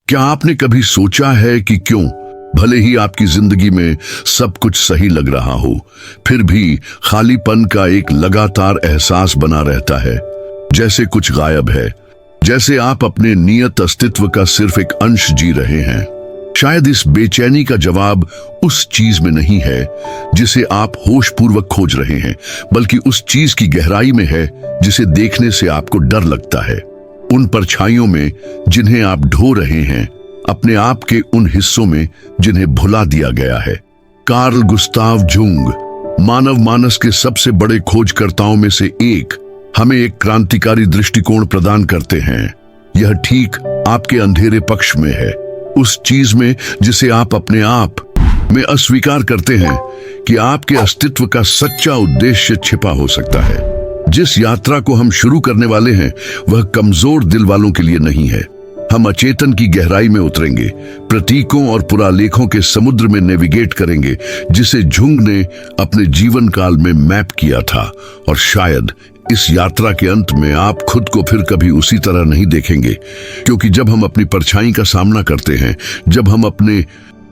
क्या आपने कभी सोचा है कि क्यों भले ही आपकी जिंदगी में सब कुछ सही लग रहा हो, फिर भी खालीपन का एक लगातार एहसास बना रहता है, जैसे कुछ गायब है, जैसे आप अपने नियत अस्तित्व का सिर्फ एक अंश जी रहे हैं। शायद इस बेचैनी का जवाब उस चीज में नहीं है जिसे आप होशपूर्वक खोज रहे हैं, बल्कि उस चीज की गहराई में है जिसे देखने से आपको डर लगता है। उन परछाइयों में जिन्हें आप ढो रहे हैं, अपने आप के उन हिस्सों में जिन्हें भुला दिया गया है। कार्ल गुस्ताव जुंग, मानव मानस के सबसे बड़े खोजकर्ताओं में से एक, हमें एक क्रांतिकारी दृष्टिकोण प्रदान करते हैं। यह ठीक आपके अंधेरे पक्ष में है, उस चीज में जिसे आप अपने आप में अस्वीकार करते हैं कि आपके अस्तित्व का सच्चा उद्देश्य छिपा हो सकता है। जिस यात्रा को हम शुरू करने वाले हैं वह कमजोर दिल वालों के लिए नहीं है। हम अचेतन की गहराई में उतरेंगे, प्रतीकों और पुरालेखों के समुद्र में नेविगेट करेंगे जिसे जुंग ने अपने जीवन काल में मैप किया था। और शायद इस यात्रा के अंत में आप खुद को फिर कभी उसी तरह नहीं देखेंगे, क्योंकि जब हम अपनी परछाई का सामना करते हैं, जब हम अपने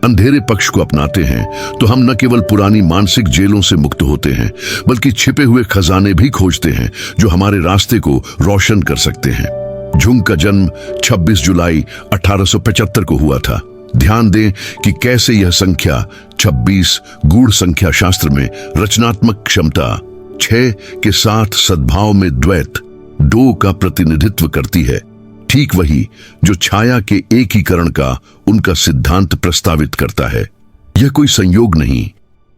अंधेरे पक्ष को अपनाते हैं, तो हम न केवल पुरानी मानसिक जेलों से मुक्त होते हैं, बल्कि छिपे हुए खजाने भी खोजते हैं जो हमारे रास्ते को रोशन कर सकते हैं। जुंग का जन्म 26 जुलाई 1875 को हुआ था। ध्यान दें कि कैसे यह संख्या 26 गूढ़ संख्या शास्त्र में रचनात्मक क्षमता, 6 के साथ सद्भाव में द्वैत, 2 का प्रतिनिधित्व करती है। ठीक वही जो छाया के एकीकरण का उनका सिद्धांत प्रस्तावित करता है। यह कोई संयोग नहीं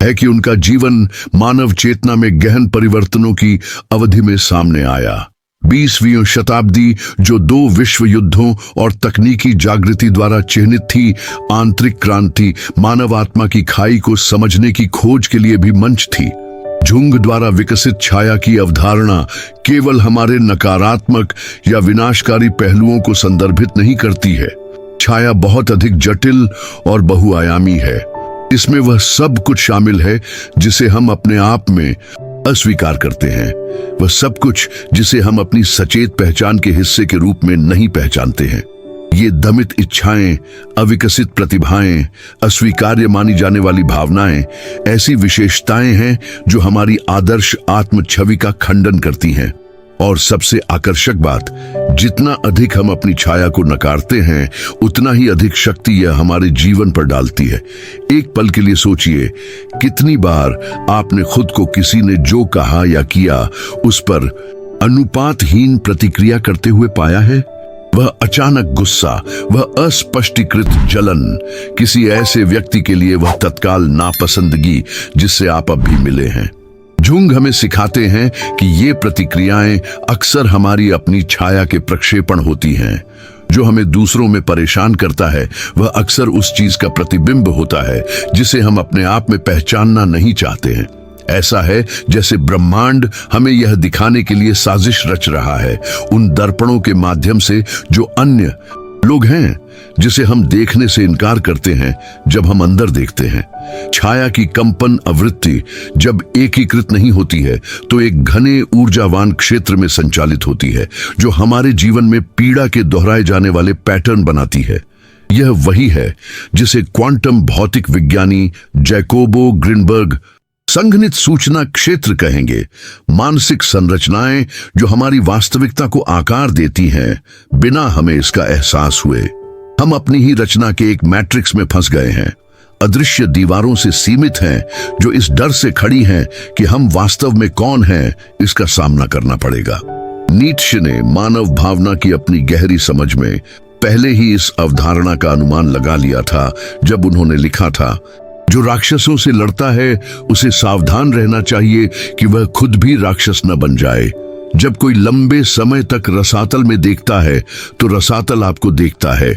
है कि उनका जीवन मानव चेतना में गहन परिवर्तनों की अवधि में सामने आया। 20वीं शताब्दी जो 2 विश्व युद्धों और तकनीकी जागृति द्वारा चिह्नित थी, आंतरिक क्रांति, मानव आत्मा की खाई को समझने की खोज के लिए भी मंच थी। जुंग द्वारा विकसित छाया की अवधारणा केवल हमारे नकारात्मक या विनाशकारी पहलुओं को संदर्भित नहीं करती है। छाया बहुत अधिक जटिल और बहुआयामी है। इसमें वह सब कुछ शामिल है जिसे हम अपने आप में अस्वीकार करते हैं, वह सब कुछ जिसे हम अपनी सचेत पहचान के हिस्से के रूप में नहीं पहचानते हैं। ये दमित इच्छाएं, अविकसित प्रतिभाएं, अस्वीकार्य मानी जाने वाली भावनाएं, ऐसी विशेषताएं हैं जो हमारी आदर्श आत्म छवि का खंडन करती हैं। और सबसे आकर्षक बात, जितना अधिक हम अपनी छाया को नकारते हैं, उतना ही अधिक शक्ति यह हमारे जीवन पर डालती है। एक पल के लिए सोचिए, कितनी बार आपने खुद को किसी ने जो कहा या किया उस पर अनुपातहीन प्रतिक्रिया करते हुए पाया है? वह अचानक गुस्सा, वह अस्पष्टीकृत जलन, किसी ऐसे व्यक्ति के लिए वह तत्काल नापसंदगी जिससे आप अब भी मिले हैं। जुंग हमें सिखाते हैं कि ये प्रतिक्रियाएं अक्सर हमारी अपनी छाया के प्रक्षेपण होती हैं। जो हमें दूसरों में परेशान करता है वह अक्सर उस चीज का प्रतिबिंब होता है जिसे हम अपने आप में पहचानना नहीं चाहते हैं। ऐसा है जैसे ब्रह्मांड हमें यह दिखाने के लिए साजिश रच रहा है, उन दर्पणों के माध्यम से जो अन्य लोग हैं जिसे हम देखने से इनकार करते हैं जब हम अंदर देखते हैं। छाया की कंपन आवृत्ति जब एकीकृत नहीं होती है तो एक घने ऊर्जावान क्षेत्र में संचालित होती है जो हमारे जीवन में पीड़ा के दोहराए जाने वाले पैटर्न बनाती है। यह वही है जिसे क्वांटम भौतिक विज्ञानी जैकोबो ग्रीनबर्ग संघनित सूचना क्षेत्र कहेंगे। मानसिक संरचनाएं जो हमारी वास्तविकता को आकार देती हैं बिना हमें इसका एहसास हुए। हम अपनी ही रचना के एक मैट्रिक्स में फंस गए हैं, अदृश्य दीवारों से सीमित हैं जो इस डर से खड़ी हैं कि हम वास्तव में कौन हैं इसका सामना करना पड़ेगा। नीत्शे ने मानव भावना की अपनी गहरी समझ में पहले ही इस अवधारणा का अनुमान लगा लिया था जब उन्होंने लिखा था, जो राक्षसों से लड़ता है उसे सावधान रहना चाहिए कि वह खुद भी राक्षस न बन जाए। जब कोई लंबे समय तक रसातल में देखता है तो रसातल आपको देखता है।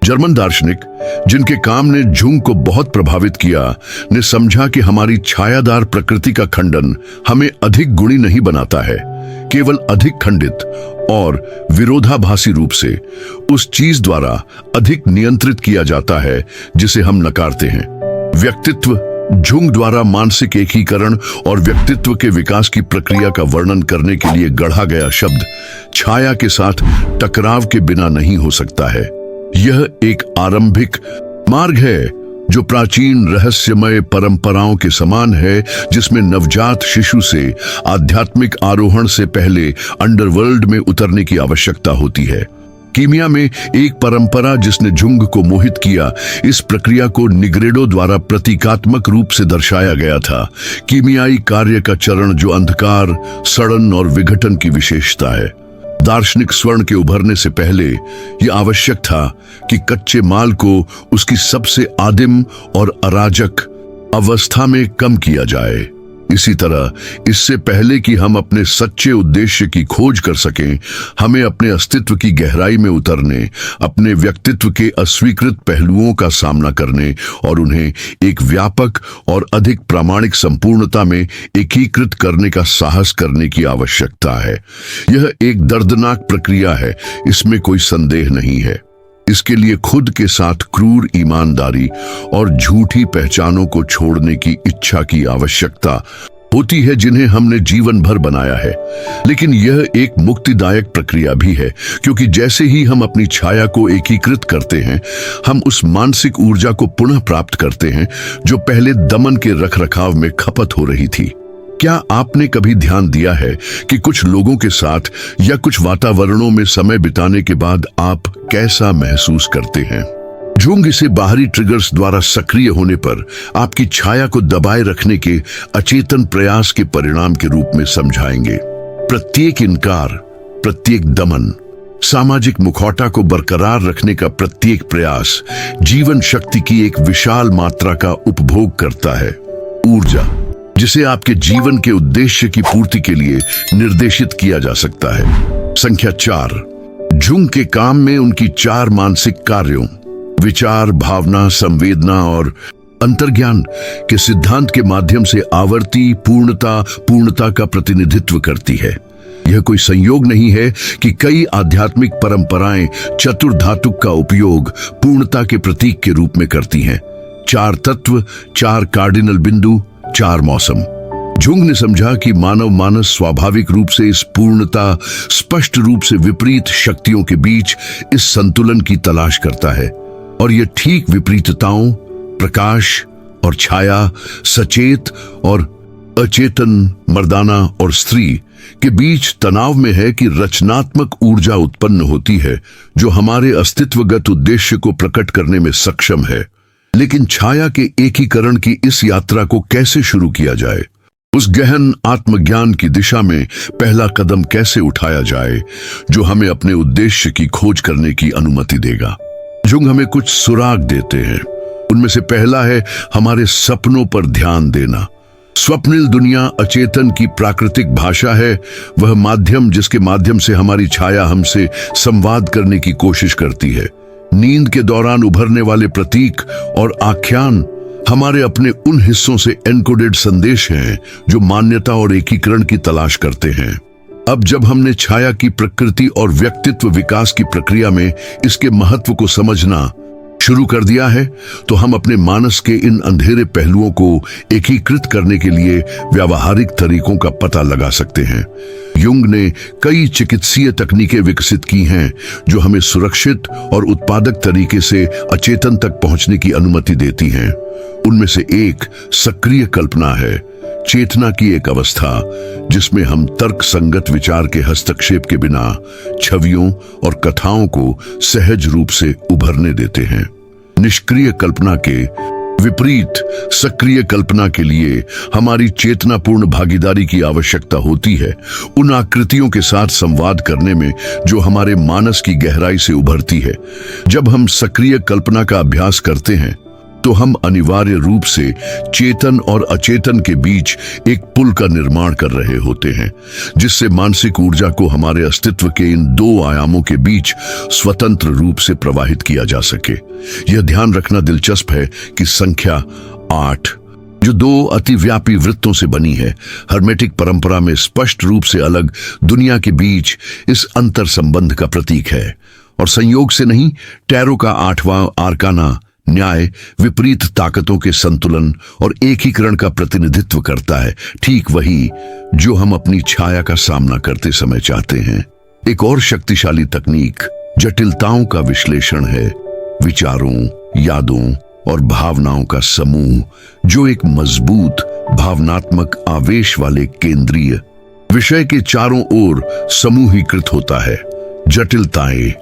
जर्मन दार्शनिक जिनके काम ने जुंग को बहुत प्रभावित किया ने समझा कि हमारी छायादार प्रकृति का खंडन हमें अधिक गुणी नहीं बनाता है, केवल अधिक खंडित और विरोधाभासी रूप से उस चीज द्वारा अधिक नियंत्रित किया जाता है जिसे हम नकारते हैं। व्यक्तित्व जुंग द्वारा मानसिक एकीकरण और व्यक्तित्व के विकास की प्रक्रिया का वर्णन करने के लिए गढ़ा गया शब्द छाया के साथ टकराव के बिना नहीं हो सकता है। यह एक आरंभिक मार्ग है जो प्राचीन रहस्यमय परंपराओं के समान है, जिसमें नवजात शिशु से आध्यात्मिक आरोहण से पहले अंडरवर्ल्ड में उतरने की आवश्यकता होती है। कीमिया में एक परंपरा जिसने जुंग को मोहित किया, इस प्रक्रिया को निग्रेडो द्वारा प्रतीकात्मक रूप से दर्शाया गया था। कीमियाई कार्य का चरण जो अंधकार, सड़न और विघटन की विशेषता है। दार्शनिक स्वर्ण के उभरने से पहले यह आवश्यक था कि कच्चे माल को उसकी सबसे आदिम और अराजक अवस्था में कम किया जाए। इसी तरह इससे पहले कि हम अपने सच्चे उद्देश्य की खोज कर सकें, हमें अपने अस्तित्व की गहराई में उतरने, अपने व्यक्तित्व के अस्वीकृत पहलुओं का सामना करने और उन्हें एक व्यापक और अधिक प्रामाणिक संपूर्णता में एकीकृत करने का साहस करने की आवश्यकता है। यह एक दर्दनाक प्रक्रिया है, इसमें कोई संदेह नहीं है। इसके लिए खुद के साथ क्रूर ईमानदारी और झूठी पहचानों को छोड़ने की इच्छा की आवश्यकता होती है, जिन्हें हमने जीवन भर बनाया है। लेकिन यह एक मुक्तिदायक प्रक्रिया भी है, क्योंकि जैसे ही हम अपनी छाया को एकीकृत करते हैं, हम उस मानसिक ऊर्जा को पुनः प्राप्त करते हैं जो पहले दमन के रखरखाव में खपत हो रही थी। क्या आपने कभी ध्यान दिया है कि कुछ लोगों के साथ या कुछ वातावरणों में समय बिताने के बाद आप कैसा महसूस करते हैं? जुंग इसे बाहरी ट्रिगर्स द्वारा सक्रिय होने पर आपकी छाया को दबाए रखने के अचेतन प्रयास के परिणाम के रूप में समझाएंगे। प्रत्येक इनकार, प्रत्येक दमन, सामाजिक मुखौटा को बरकरार रखने का प्रत्येक प्रयास जीवन शक्ति की एक विशाल मात्रा का उपभोग करता है। ऊर्जा जिसे आपके जीवन के उद्देश्य की पूर्ति के लिए निर्देशित किया जा सकता है। संख्या 4, जुंग के काम में उनकी 4 मानसिक कार्यों, विचार, भावना, संवेदना और अंतर्ज्ञान के सिद्धांत के माध्यम से आवर्ती पूर्णता का प्रतिनिधित्व करती है। यह कोई संयोग नहीं है कि कई आध्यात्मिक परंपराएं चतुर्धातुक का उपयोग पूर्णता के प्रतीक के रूप में करती हैं। 4 तत्व, 4 कार्डिनल बिंदु, 4 मौसम। जुंग ने समझा कि मानव मानस स्वाभाविक रूप से इस पूर्णता, स्पष्ट रूप से विपरीत शक्तियों के बीच इस संतुलन की तलाश करता है, और यह ठीक विपरीतताओं, प्रकाश और छाया, सचेत और अचेतन, मर्दाना और स्त्री के बीच तनाव में है कि रचनात्मक ऊर्जा उत्पन्न होती है जो हमारे अस्तित्वगत उद्देश्य को प्रकट करने में सक्षम है। लेकिन छाया के एकीकरण की इस यात्रा को कैसे शुरू किया जाए? उस गहन आत्मज्ञान की दिशा में पहला कदम कैसे उठाया जाए जो हमें अपने उद्देश्य की खोज करने की अनुमति देगा? जुंग हमें कुछ सुराग देते हैं। उनमें से पहला है हमारे सपनों पर ध्यान देना। स्वप्निल दुनिया अचेतन की प्राकृतिक भाषा है, वह माध्यम जिसके माध्यम से हमारी छाया हमसे संवाद करने की कोशिश करती है। नींद के दौरान उभरने वाले प्रतीक और आख्यान हमारे अपने उन हिस्सों से एनकोडेड संदेश हैं जो मान्यता और एकीकरण की तलाश करते हैं। अब जब हमने छाया की प्रकृति और व्यक्तित्व विकास की प्रक्रिया में इसके महत्व को समझना शुरू कर दिया है, तो हम अपने मानस के इन अंधेरे पहलुओं को एकीकृत करने के लिए व्यावहारिक तरीकों का पता लगा सकते हैं। युंग ने कई चिकित्सीय तकनीकें विकसित की हैं जो हमें सुरक्षित और उत्पादक तरीके से अचेतन तक पहुंचने की अनुमति देती हैं। उनमें से एक सक्रिय कल्पना है, चेतना की एक अवस्था जिसमें हम तर्क संगत विचार के हस्तक्षेप के बिना छवियों और कथाओं को सहज रूप से उभरने देते हैं। निष्क्रिय कल्पना के विपरीत सक्रिय कल्पना के लिए हमारी चेतनापूर्ण भागीदारी की आवश्यकता होती है, उन आकृतियों के साथ संवाद करने में जो हमारे मानस की गहराई से उभरती है। जब हम सक्रिय कल्पना का अभ्यास करते हैं तो हम अनिवार्य रूप से चेतन और अचेतन के बीच एक पुल का निर्माण कर रहे होते हैं, जिससे मानसिक ऊर्जा को हमारे अस्तित्व के इन 2 आयामों के बीच स्वतंत्र रूप से प्रवाहित किया जा सके। यह ध्यान रखना दिलचस्प है कि संख्या 8, जो 2 अतिव्यापी वृत्तों से बनी है, हर्मेटिक परंपरा में स्पष्ट रूप से अलग दुनिया के बीच इस अंतर संबंध का प्रतीक है, और संयोग से नहीं, टैरो का 8वां आर्काना न्याय विपरीत ताकतों के संतुलन और एकीकरण का प्रतिनिधित्व करता है, ठीक वही जो हम अपनी छाया का सामना करते समय चाहते हैं। एक और शक्तिशाली तकनीक जटिलताओं का विश्लेषण है। विचारों, यादों और भावनाओं का समूह जो एक मजबूत भावनात्मक आवेश वाले केंद्रीय विषय के चारों ओर समूहीकृत होता है। जटिलताएं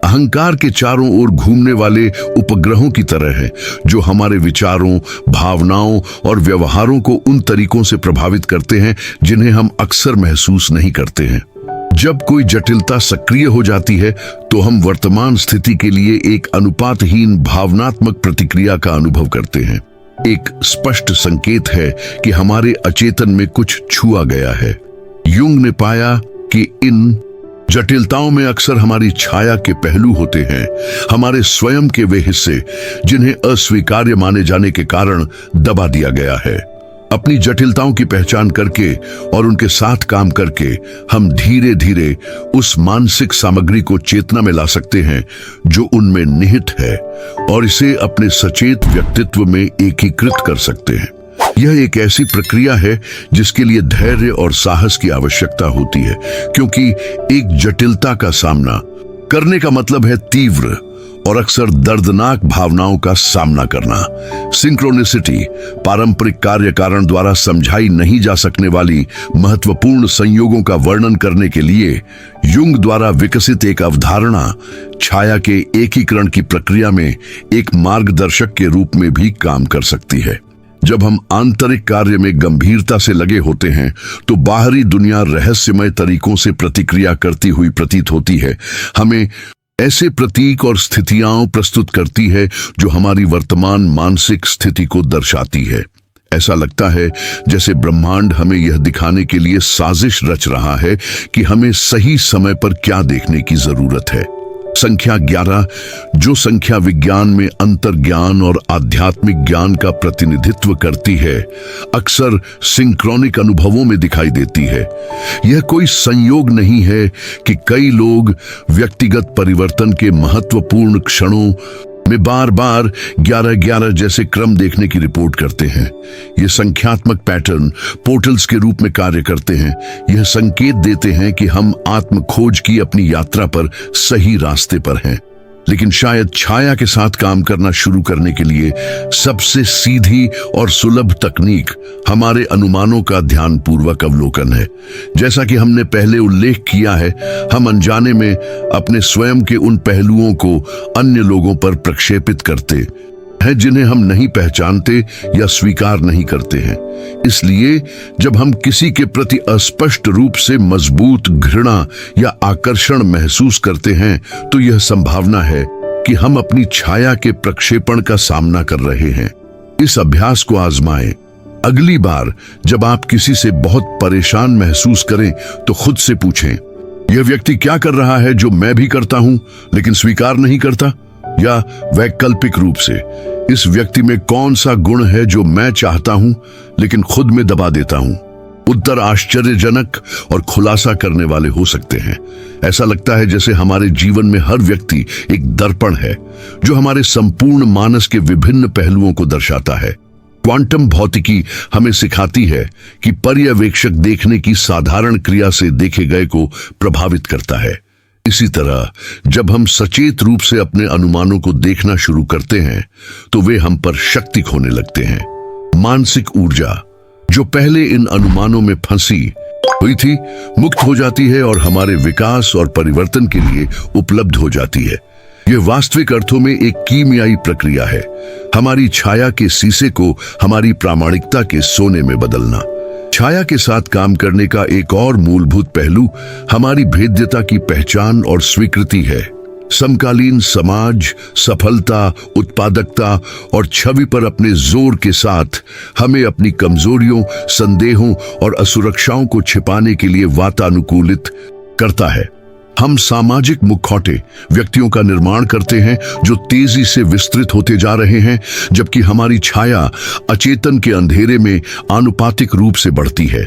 अहंकार के चारों ओर घूमने वाले उपग्रहों की तरह हैं, जो हमारे विचारों, भावनाओं और व्यवहारों को उन तरीकों से प्रभावित करते हैं जिन्हें हम अक्सर महसूस नहीं करते हैं। जब कोई जटिलता सक्रिय हो जाती है तो हम वर्तमान स्थिति के लिए एक अनुपातहीन भावनात्मक प्रतिक्रिया का अनुभव करते हैं। एक स्पष्ट संकेत है कि हमारे अचेतन में कुछ छुआ गया है। युंग ने पाया कि इन जटिलताओं में अक्सर हमारी छाया के पहलू होते हैं, हमारे स्वयं के वे हिस्से जिन्हें अस्वीकार्य माने जाने के कारण दबा दिया गया है। अपनी जटिलताओं की पहचान करके और उनके साथ काम करके हम धीरे धीरे उस मानसिक सामग्री को चेतना में ला सकते हैं जो उनमें निहित है और इसे अपने सचेत व्यक्तित्व में एकीकृत कर सकते हैं। यह एक ऐसी प्रक्रिया है जिसके लिए धैर्य और साहस की आवश्यकता होती है, क्योंकि एक जटिलता का सामना करने का मतलब है तीव्र और अक्सर दर्दनाक भावनाओं का सामना करना। सिंक्रोनिसिटी पारंपरिक कार्य कारण द्वारा समझाई नहीं जा सकने वाली महत्वपूर्ण संयोगों का वर्णन करने के लिए युंग द्वारा विकसित एक अवधारणा छाया के एकीकरण की प्रक्रिया में एक मार्गदर्शक के रूप में भी काम कर सकती है। जब हम आंतरिक कार्य में गंभीरता से लगे होते हैं तो बाहरी दुनिया रहस्यमय तरीकों से प्रतिक्रिया करती हुई प्रतीत होती है। हमें ऐसे प्रतीक और स्थितियां प्रस्तुत करती है जो हमारी वर्तमान मानसिक स्थिति को दर्शाती है। ऐसा लगता है जैसे ब्रह्मांड हमें यह दिखाने के लिए साजिश रच रहा है कि हमें सही समय पर क्या देखने की जरूरत है। संख्या 11, जो संख्या विज्ञान में अंतर्ज्ञान और आध्यात्मिक ज्ञान का प्रतिनिधित्व करती है, अक्सर सिंक्रोनिक अनुभवों में दिखाई देती है। यह कोई संयोग नहीं है कि कई लोग व्यक्तिगत परिवर्तन के महत्वपूर्ण क्षणों में बार बार 11-11 जैसे क्रम देखने की रिपोर्ट करते हैं। ये संख्यात्मक पैटर्न पोर्टल्स के रूप में कार्य करते हैं। यह संकेत देते हैं कि हम आत्म खोज की अपनी यात्रा पर सही रास्ते पर हैं। लेकिन शायद छाया के साथ काम करना शुरू करने के लिए सबसे सीधी और सुलभ तकनीक हमारे अनुमानों का ध्यानपूर्वक अवलोकन है। जैसा कि हमने पहले उल्लेख किया है, हम अनजाने में अपने स्वयं के उन पहलुओं को अन्य लोगों पर प्रक्षेपित करते हैं जिन्हें हम नहीं पहचानते या स्वीकार नहीं करते हैं। इसलिए जब हम किसी के प्रति अस्पष्ट रूप से मजबूत घृणा या आकर्षण महसूस करते हैं तो यह संभावना है कि हम अपनी छाया के प्रक्षेपण का सामना कर रहे हैं। इस अभ्यास को आजमाएं। अगली बार जब आप किसी से बहुत परेशान महसूस करें तो खुद से पूछें, यह व्यक्ति क्या कर रहा है जो मैं भी करता हूं लेकिन स्वीकार नहीं करता? या वैकल्पिक रूप से, इस व्यक्ति में कौन सा गुण है जो मैं चाहता हूं लेकिन खुद में दबा देता हूं? उत्तर आश्चर्यजनक और खुलासा करने वाले हो सकते हैं। ऐसा लगता है जैसे हमारे जीवन में हर व्यक्ति एक दर्पण है जो हमारे संपूर्ण मानस के विभिन्न पहलुओं को दर्शाता है। क्वांटम भौतिकी हमें सिखाती है कि पर्यवेक्षक देखने की साधारण क्रिया से देखे गए को प्रभावित करता है। इसी तरह जब हम सचेत रूप से अपने अनुमानों को देखना शुरू करते हैं तो वे हम पर शक्ति खोने लगते हैं। मानसिक ऊर्जा जो पहले इन अनुमानों में फंसी हुई थी मुक्त हो जाती है और हमारे विकास और परिवर्तन के लिए उपलब्ध हो जाती है। यह वास्तविक अर्थों में एक कीमियाई प्रक्रिया है, हमारी छाया के शीशे को हमारी प्रामाणिकता के सोने में बदलना। छाया के साथ काम करने का एक और मूलभूत पहलू हमारी भेद्यता की पहचान और स्वीकृति है। समकालीन समाज सफलता, उत्पादकता और छवि पर अपने जोर के साथ हमें अपनी कमजोरियों, संदेहों और असुरक्षाओं को छिपाने के लिए वातानुकूलित करता है। हम सामाजिक मुखौटे व्यक्तियों का निर्माण करते हैं जो तेजी से विस्तृत होते जा रहे हैं, जबकि हमारी छाया अचेतन के अंधेरे में आनुपातिक रूप से बढ़ती है।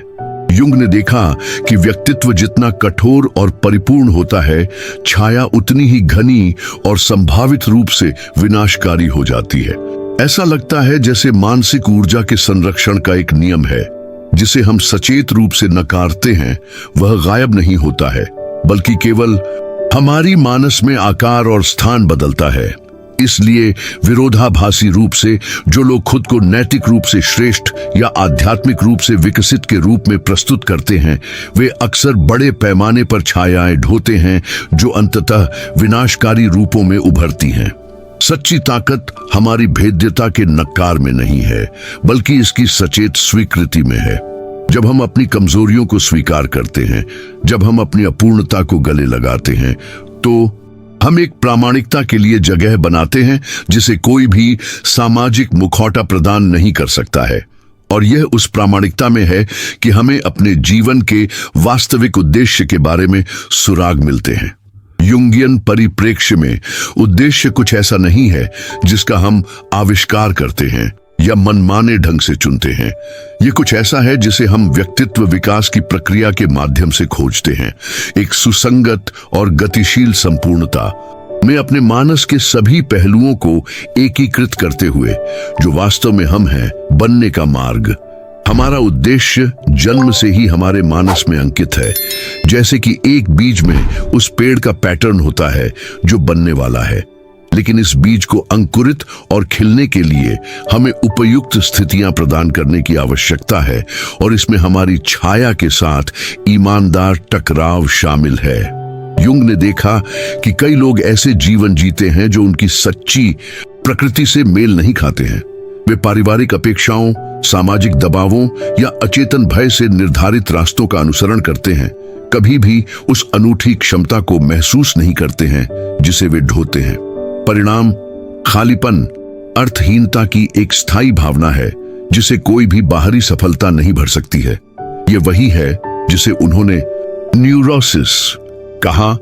युंग ने देखा कि व्यक्तित्व जितना कठोर और परिपूर्ण होता है, छाया उतनी ही घनी और संभावित रूप से विनाशकारी हो जाती है। ऐसा लगता है जैसे मानसिक ऊर्जा के संरक्षण का एक नियम है, जिसे हम सचेत रूप से नकारते हैं, वह गायब नहीं होता है, बल्कि केवल हमारी मानस में आकार और स्थान बदलता है। इसलिए विरोधाभासी रूप से जो लोग खुद को नैतिक रूप से श्रेष्ठ या आध्यात्मिक रूप से विकसित के रूप में प्रस्तुत करते हैं, वे अक्सर बड़े पैमाने पर छायाएं ढोते हैं जो अंततः विनाशकारी रूपों में उभरती हैं। सच्ची ताकत हमारी भेद्यता के नक्कार में नहीं है, बल्कि इसकी सचेत स्वीकृति में है। जब हम अपनी कमजोरियों को स्वीकार करते हैं, जब हम अपनी अपूर्णता को गले लगाते हैं, तो हम एक प्रामाणिकता के लिए जगह बनाते हैं जिसे कोई भी सामाजिक मुखौटा प्रदान नहीं कर सकता है। और यह उस प्रामाणिकता में है कि हमें अपने जीवन के वास्तविक उद्देश्य के बारे में सुराग मिलते हैं। युंगियन परिप्रेक्ष्य में उद्देश्य कुछ ऐसा नहीं है जिसका हम आविष्कार करते हैं या मनमाने ढंग से चुनते हैं। ये कुछ ऐसा है जिसे हम व्यक्तित्व विकास की प्रक्रिया के माध्यम से खोजते हैं, एक सुसंगत और गतिशील संपूर्णता में अपने मानस के सभी पहलुओं को एकीकृत करते हुए जो वास्तव में हम हैं बनने का मार्ग। हमारा उद्देश्य जन्म से ही हमारे मानस में अंकित है, जैसे कि एक बीज में उस पेड़ का पैटर्न होता है जो बनने वाला है। लेकिन इस बीज को अंकुरित और खिलने के लिए हमें उपयुक्त स्थितियां प्रदान करने की आवश्यकता है, और इसमें हमारी छाया के साथ ईमानदार टकराव शामिल है। युंग ने देखा कि कई लोग ऐसे जीवन जीते हैं जो उनकी सच्ची प्रकृति से मेल नहीं खाते हैं। वे पारिवारिक अपेक्षाओं, सामाजिक दबावों या अचेतन भय से निर्धारित रास्तों का अनुसरण करते हैं, कभी भी उस अनूठी क्षमता को महसूस नहीं करते हैं जिसे वे ढोते हैं। परिणाम खालीपन, अर्थहीनता की एक स्थायी भावना है जिसे कोई भी बाहरी सफलता नहीं भर सकती है। यह वही है जिसे उन्होंने न्यूरोसिस कहा,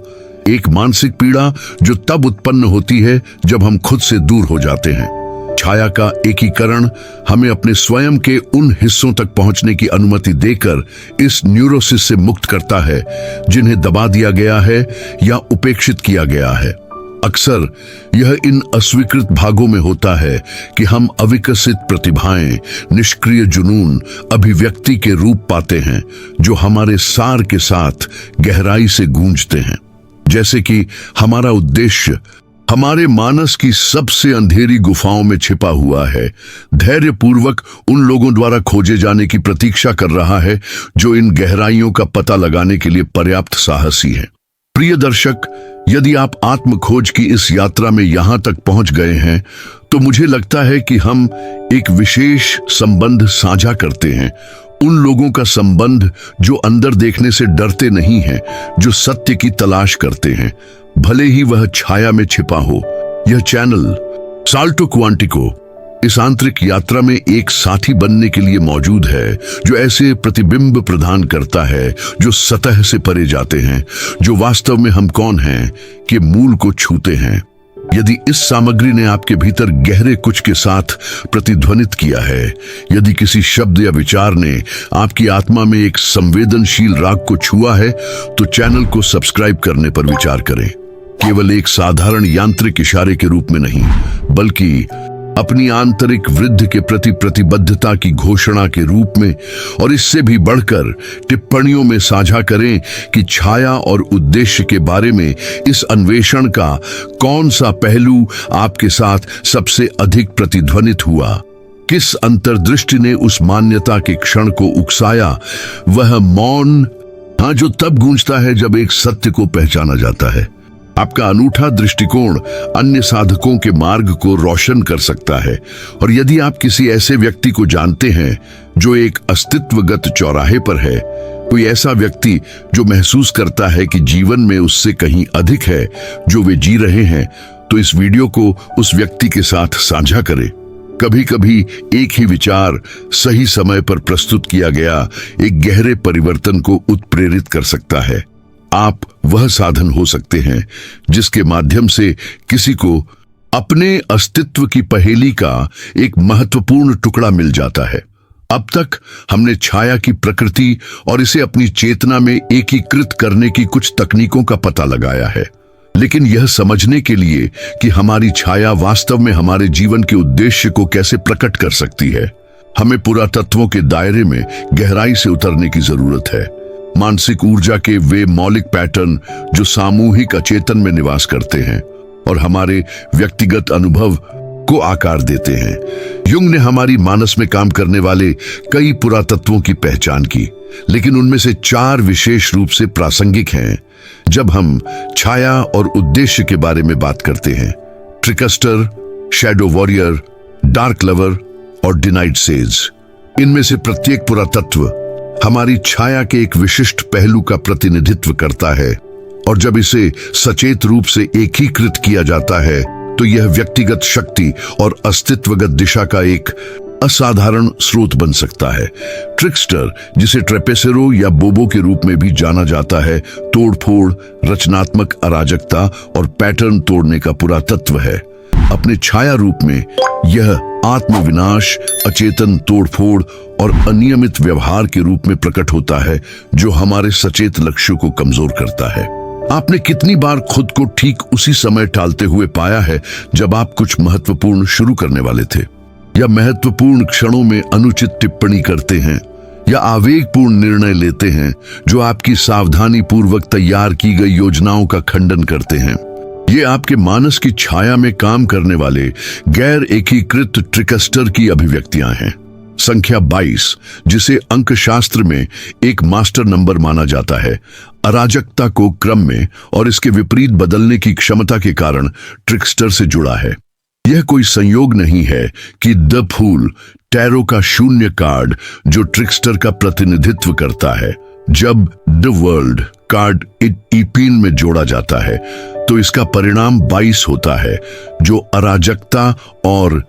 एक मानसिक पीड़ा जो तब उत्पन्न होती है जब हम खुद से दूर हो जाते हैं। छाया का एकीकरण हमें अपने स्वयं के उन हिस्सों तक पहुंचने की अनुमति देकर इस न्यूरोसिस से मुक्त करता है जिन्हें दबा दिया गया है या उपेक्षित किया गया है। अक्सर यह इन अस्वीकृत भागों में होता है कि हम अविकसित प्रतिभाएं, निष्क्रिय जुनून, अभिव्यक्ति के रूप पाते हैं जो हमारे सार के साथ गहराई से गूंजते हैं। जैसे कि हमारा उद्देश्य हमारे मानस की सबसे अंधेरी गुफाओं में छिपा हुआ है, धैर्यपूर्वक उन लोगों द्वारा खोजे जाने की प्रतीक्षा कर रहा है जो इन गहराइयों का पता लगाने के लिए पर्याप्त साहसी हैं। प्रिय दर्शक, यदि आप आत्मखोज की इस यात्रा में यहां तक पहुंच गए हैं, तो मुझे लगता है कि हम एक विशेष संबंध साझा करते हैं। उन लोगों का संबंध जो अंदर देखने से डरते नहीं हैं, जो सत्य की तलाश करते हैं, भले ही वह छाया में छिपा हो। यह चैनल साल्टो क्वांटिको इस आंतरिक यात्रा में एक साथी बनने के लिए मौजूद है, जो ऐसे प्रतिबिंब प्रदान करता है जो सतह से परे जाते हैं, जो वास्तव में हम कौन हैं के मूल को छूते हैं। यदि इस सामग्री ने आपके भीतर गहरे कुछ के साथ प्रतिध्वनित किया है, यदि किसी शब्द या विचार ने आपकी आत्मा में एक संवेदनशील राग को छुआ है, तो चैनल को सब्सक्राइब करने पर विचार करें। केवल एक साधारण यांत्रिक इशारे के रूप में नहीं, बल्कि अपनी आंतरिक वृद्धि के प्रति प्रतिबद्धता की घोषणा के रूप में, और इससे भी बढ़कर टिप्पणियों में साझा करें कि छाया और उद्देश्य के बारे में इस अन्वेषण का कौन सा पहलू आपके साथ सबसे अधिक प्रतिध्वनित हुआ। किस अंतर्दृष्टि ने उस मान्यता के क्षण को उकसाया, वह मौन जो तब गूंजता है जब एक सत्य को पहचाना जाता है। आपका अनूठा दृष्टिकोण अन्य साधकों के मार्ग को रोशन कर सकता है, और यदि आप किसी ऐसे व्यक्ति को जानते हैं जो एक अस्तित्वगत चौराहे पर है, कोई ऐसा व्यक्ति जो महसूस करता है कि जीवन में उससे कहीं अधिक है जो वे जी रहे हैं, तो इस वीडियो को उस व्यक्ति के साथ साझा करें। कभी कभी एक ही विचार सही समय पर प्रस्तुत किया गया एक गहरे परिवर्तन को उत्प्रेरित कर सकता है। आप वह साधन हो सकते हैं जिसके माध्यम से किसी को अपने अस्तित्व की पहेली का एक महत्वपूर्ण टुकड़ा मिल जाता है। अब तक हमने छाया की प्रकृति और इसे अपनी चेतना में एकीकृत करने की कुछ तकनीकों का पता लगाया है, लेकिन यह समझने के लिए कि हमारी छाया वास्तव में हमारे जीवन के उद्देश्य को कैसे प्रकट कर सकती है, हमें पुरातत्वों के दायरे में गहराई से उतरने की जरूरत है। मानसिक ऊर्जा के वे मौलिक पैटर्न जो सामूहिक अचेतन में निवास करते हैं, और हमारे व्यक्तिगत अनुभव को आकार देते हैं। युंग ने हमारी मानस में काम करने वाले कई पुरातत्वों की पहचान की, लेकिन उनमें से 4 विशेष रूप से प्रासंगिक हैं जब हम छाया और उद्देश्य के बारे में बात करते हैं। ट्रिकस्टर, शैडो वॉरियर, डार्क लवर और डिनाइड सेज। इनमें से प्रत्येक पुरातत्व हमारी छाया के एक विशिष्ट पहलू का प्रतिनिधित्व करता है, और जब इसे सचेत रूप से एकीकृत किया जाता है तो यह व्यक्तिगत शक्ति और अस्तित्वगत दिशा का एक असाधारण स्रोत बन सकता है। ट्रिकस्टर, जिसे ट्रेपेसेरो या बोबो के रूप में भी जाना जाता है, तोड़फोड़, रचनात्मक अराजकता और पैटर्न तोड़ने का पुरातत्व है। अपने छाया रूप में यह आत्मविनाश, अचेतन तोड़फोड़ और अनियमित व्यवहार के रूप में प्रकट होता है, जो हमारे सचेत लक्ष्यों को कमजोर करता है। आपने कितनी बार खुद को ठीक उसी समय टालते हुए पाया है जब आप कुछ महत्वपूर्ण शुरू करने वाले थे, या महत्वपूर्ण क्षणों में अनुचित टिप्पणी करते हैं, या आवेगपूर्ण निर्णय लेते हैं जो आपकी सावधानी पूर्वक तैयार की गई योजनाओं का खंडन करते हैं। ये आपके मानस की छाया में काम करने वाले गैर एकीकृत ट्रिकस्टर की अभिव्यक्तियां हैं। संख्या 22, जिसे अंकशास्त्र में एक मास्टर नंबर माना जाता है, अराजकता को क्रम में और इसके विपरीत बदलने की क्षमता के कारण ट्रिकस्टर से जुड़ा है। यह कोई संयोग नहीं है कि द फूल, टैरो का शून्य कार्ड जो ट्रिकस्टर का प्रतिनिधित्व करता है, जब द वर्ल्ड कार्ड ईपीन में जोड़ा जाता है तो इसका परिणाम 22 होता है, जो अराजकता और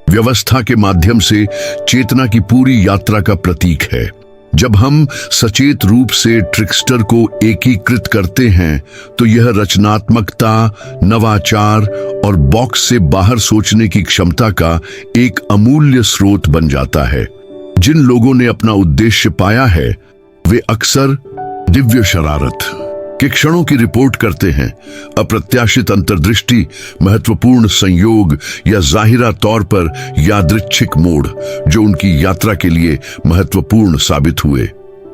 व्यवस्था के माध्यम से चेतना की पूरी यात्रा का प्रतीक है। जब हम सचेत रूप से ट्रिकस्टर को एकीकृत करते हैं तो यह रचनात्मकता, नवाचार और बॉक्स से बाहर सोचने की क्षमता का एक अमूल्य स्रोत बन जाता है। जिन लोगों ने अपना उद्देश्य पाया है वे अक्सर दिव्य शरारत के क्षणों की रिपोर्ट करते हैं, अप्रत्याशित अंतर्दृष्टि, महत्वपूर्ण संयोग या जाहिरा तौर पर यादृच्छिक मोड़ जो उनकी यात्रा के लिए महत्वपूर्ण साबित हुए।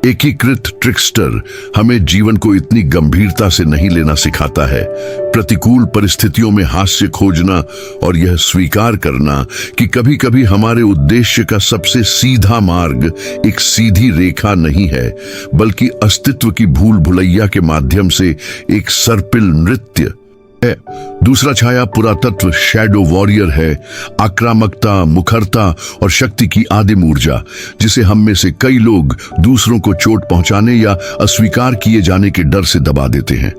एकीकृत ट्रिकस्टर हमें जीवन को इतनी गंभीरता से नहीं लेना सिखाता है। प्रतिकूल परिस्थितियों में हास्य खोजना और यह स्वीकार करना कि कभी-कभी हमारे उद्देश्य का सबसे सीधा मार्ग एक सीधी रेखा नहीं है, बल्कि अस्तित्व की भूल भुलैया के माध्यम से एक सर्पिल नृत्य है। दूसरा छाया पुरातत्व शैडो वॉरियर है, आक्रामकता, मुखरता और शक्ति की आदिम ऊर्जा, जिसे हम में से कई लोग दूसरों को चोट पहुंचाने या अस्वीकार किए जाने के डर से दबा देते हैं।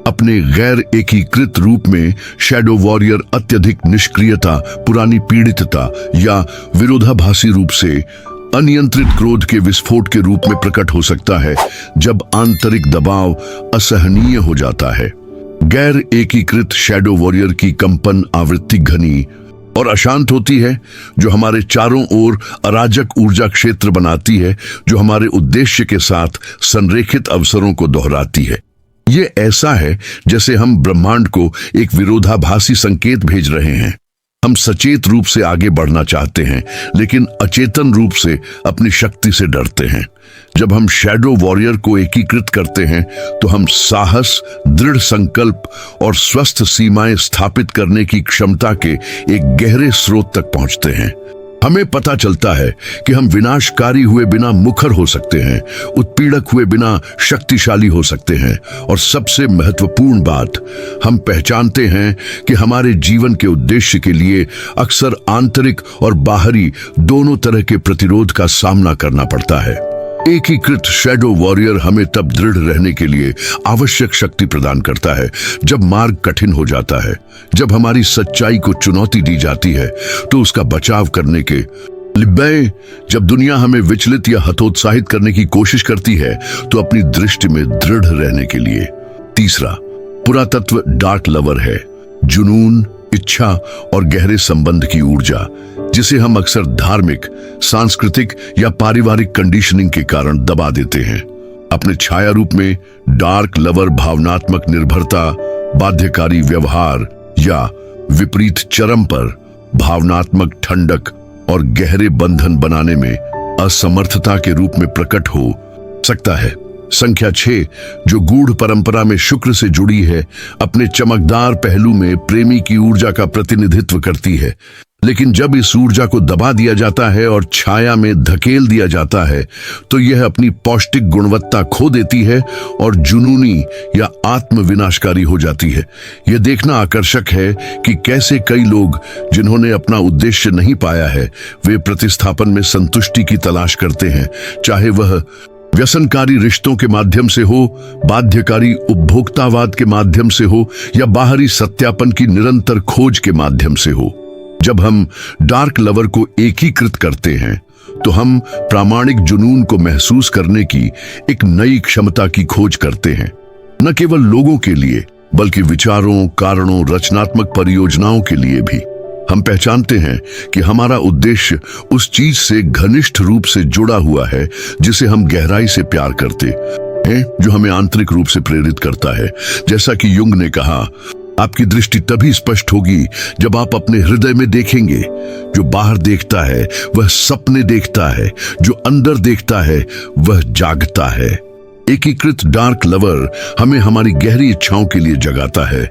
अपने गैर एकीकृत रूप में शैडो वॉरियर अत्यधिक निष्क्रियता, पुरानी पीड़ितता या विरोधाभासी रूप से अनियंत्रित क्रोध के विस्फोट के रूप में प्रकट हो सकता है जब आंतरिक दबाव असहनीय हो जाता है। गैर एकीकृत शैडो वॉरियर की कंपन आवृत्ति घनी और अशांत होती है, जो हमारे चारों ओर अराजक ऊर्जा क्षेत्र बनाती है, जो हमारे उद्देश्य के साथ संरेखित अवसरों को दोहराती है। ये ऐसा है जैसे हम ब्रह्मांड को एक विरोधाभासी संकेत भेज रहे हैं। हम सचेत रूप से आगे बढ़ना चाहते हैं, लेकिन अचेतन रूप से अपनी शक्ति से डरते हैं। जब हम शैडो वॉरियर को एकीकृत करते हैं तो हम साहस, दृढ़ संकल्प और स्वस्थ सीमाएं स्थापित करने की क्षमता के एक गहरे स्रोत तक पहुंचते हैं। हमें पता चलता है कि हम विनाशकारी हुए बिना मुखर हो सकते हैं, उत्पीड़क हुए बिना शक्तिशाली हो सकते हैं, और सबसे महत्वपूर्ण बात, हम पहचानते हैं कि हमारे जीवन के उद्देश्य के लिए अक्सर आंतरिक और बाहरी दोनों तरह के प्रतिरोध का सामना करना पड़ता है। एकीकृत शैडो वॉरियर हमें तब दृढ़ रहने के लिए आवश्यक शक्ति प्रदान करता है जब मार्ग कठिन हो जाता है। जब हमारी सच्चाई को चुनौती दी जाती है तो उसका बचाव करने के लिए, जब दुनिया हमें विचलित या हतोत्साहित करने की कोशिश करती है तो अपनी दृष्टि में दृढ़ रहने के लिए। तीसरा पुरातत्व डार्क लवर है, जुनून, इच्छा और गहरे संबंध की ऊर्जा, जिसे हम अक्सर धार्मिक, सांस्कृतिक या पारिवारिक कंडीशनिंग के कारण दबा देते हैं। अपने छाया रूप में डार्क लवर भावनात्मक निर्भरता, बाध्यकारी व्यवहार या विपरीत चरम पर भावनात्मक ठंडक और गहरे बंधन बनाने में असमर्थता के रूप में प्रकट हो सकता है। संख्या 6, जो गूढ़ परंपरा में शुक्र से जुड़ी है, अपने चमकदार पहलू में प्रेमी की ऊर्जा का प्रतिनिधित्व करती है। लेकिन जब इस ऊर्जा को दबा दिया जाता है और छाया में धकेल दिया जाता है तो यह अपनी पौष्टिक गुणवत्ता खो देती है और जुनूनी या आत्मविनाशकारी हो जाती है। यह देखना आकर्षक है कि कैसे कई लोग जिन्होंने अपना उद्देश्य नहीं पाया है, वे प्रतिस्थापन में संतुष्टि की तलाश करते हैं, चाहे वह व्यसनकारी रिश्तों के माध्यम से हो, बाध्यकारी उपभोक्तावाद के माध्यम से हो या बाहरी सत्यापन की निरंतर खोज के माध्यम से हो। जब हम डार्क लवर को एकीकृत करते हैं तो हम प्रामाणिक जुनून को महसूस करने की एक नई क्षमता की खोज करते हैं, न केवल लोगों के लिए बल्कि विचारों, कारणों, रचनात्मक परियोजनाओं के लिए भी। हम पहचानते हैं कि हमारा उद्देश्य उस चीज से घनिष्ठ रूप से जुड़ा हुआ है जिसे हम गहराई से प्यार करते हैं, जो हमें आंतरिक रूप से प्रेरित करता है। जैसा कि युंग ने कहा, आपकी दृष्टि तभी स्पष्ट होगी जब आप अपने हृदय में देखेंगे। जो बाहर देखता है वह सपने देखता है, जो अंदर देखता है वह जागता है। एकीकृत डार्क लवर हमें हमारी गहरी इच्छाओं के लिए जगाता है,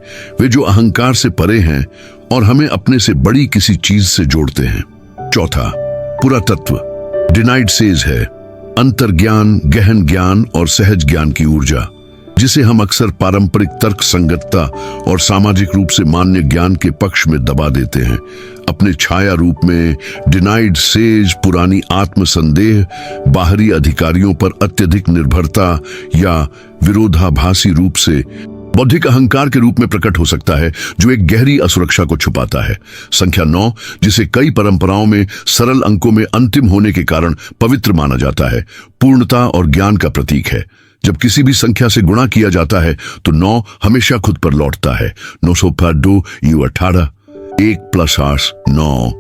वे जो अहंकार से परे हैं और हमें अपने से बड़ी किसी चीज से जोड़ते हैं। चौथा, पुरातत्व डिनाइड सेज है अंतर्ज्ञान, गहन ज्ञान और सहज ज्ञान की ऊर्जा, जिसे हम अक्सर पारंपरिक तर्क संगतता और सामाजिक रूप से मान्य ज्ञान के पक्ष में दबा देते हैं। अपने छाया रूप में डिनाइड सेज पुरानी आत्मसंदेह, बाहरी अधिकारियों पर अत्यधिक निर्भरता या विरोधाभासी रूप से बौद्धिक अहंकार के रूप में प्रकट हो सकता है, जो एक गहरी असुरक्षा को छुपाता है। संख्या 9, जिसे कई परंपराओं में सरल अंकों में अंतिम होने के कारण पवित्र माना जाता है, पूर्णता और ज्ञान का प्रतीक है। जब किसी भी संख्या से गुणा किया जाता है तो 9 हमेशा खुद पर लौटता है। 902 यू 18, 1 + 8 9,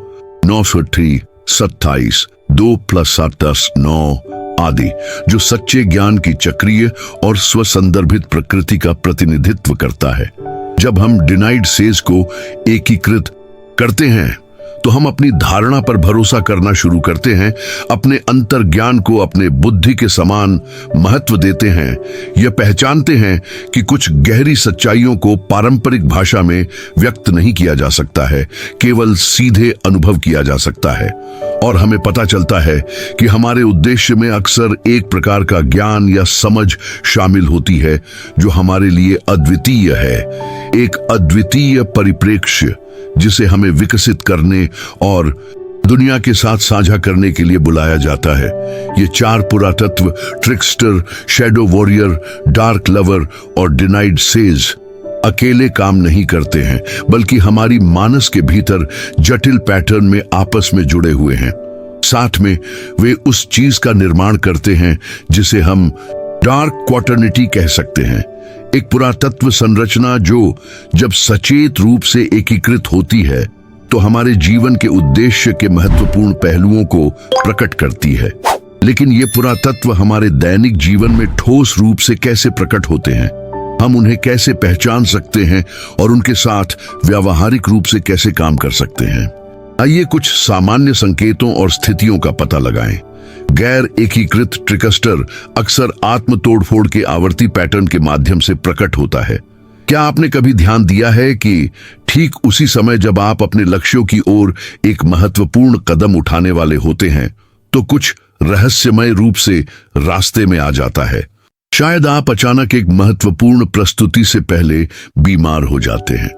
903 27, 2 + 7 10 9 आदि, जो सच्चे ज्ञान की चक्रीय और स्वसंदर्भित प्रकृति का प्रतिनिधित्व करता है। जब हम डिनाइड सेज को एकीकृत करते हैं तो हम अपनी धारणा पर भरोसा करना शुरू करते हैं, अपने अंतर्ज्ञान को अपने बुद्धि के समान महत्व देते हैं। यह पहचानते हैं कि कुछ गहरी सच्चाइयों को पारंपरिक भाषा में व्यक्त नहीं किया जा सकता है, केवल सीधे अनुभव किया जा सकता है। और हमें पता चलता है कि हमारे उद्देश्य में अक्सर एक प्रकार का ज्ञान या समझ शामिल होती है जो हमारे लिए अद्वितीय है, एक अद्वितीय परिप्रेक्ष्य जिसे हमें विकसित करने और दुनिया के साथ साझा करने के लिए बुलाया जाता है। ये 4 पुरातत्व ट्रिकस्टर, शैडो वॉरियर, डार्क लवर और डिनाइड सेज अकेले काम नहीं करते हैं, बल्कि हमारी मानस के भीतर जटिल पैटर्न में आपस में जुड़े हुए हैं। साथ में वे उस चीज का निर्माण करते हैं जिसे हम डार्क क्वाटर्निटी कह सकते हैं, एक पुरातत्व संरचना जो जब सचेत रूप से एकीकृत होती है तो हमारे जीवन के उद्देश्य के महत्वपूर्ण पहलुओं को प्रकट करती है। लेकिन ये पुरातत्व हमारे दैनिक जीवन में ठोस रूप से कैसे प्रकट होते हैं, हम उन्हें कैसे पहचान सकते हैं और उनके साथ व्यावहारिक रूप से कैसे काम कर सकते हैं। आइए कुछ सामान्य संकेतों और स्थितियों का पता लगाएं। गैर एकीकृत ट्रिकस्टर अक्सर आत्म तोड़फोड़ के आवर्ती पैटर्न के माध्यम से प्रकट होता है। क्या आपने कभी ध्यान दिया है कि ठीक उसी समय जब आप अपने लक्ष्यों की ओर एक महत्वपूर्ण कदम उठाने वाले होते हैं तो कुछ रहस्यमय रूप से रास्ते में आ जाता है। शायद आप अचानक एक महत्वपूर्ण प्रस्तुति से पहले बीमार हो जाते हैं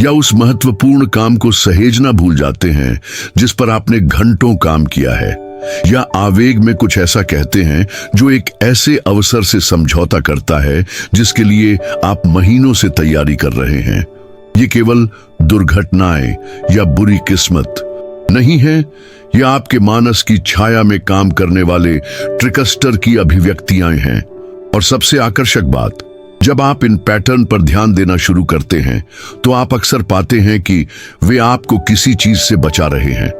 या उस महत्वपूर्ण काम को सहेजना भूल जाते हैं जिस पर आपने घंटों काम किया है, या आवेग में कुछ ऐसा कहते हैं जो एक ऐसे अवसर से समझौता करता है जिसके लिए आप महीनों से तैयारी कर रहे हैं। ये केवल दुर्घटनाएं या बुरी किस्मत नहीं है, यह आपके मानस की छाया में काम करने वाले ट्रिकस्टर की अभिव्यक्तियां हैं। और सबसे आकर्षक बात, जब आप इन पैटर्न पर ध्यान देना शुरू करते हैं तो आप अक्सर पाते हैं कि वे आपको किसी चीज से बचा रहे हैं।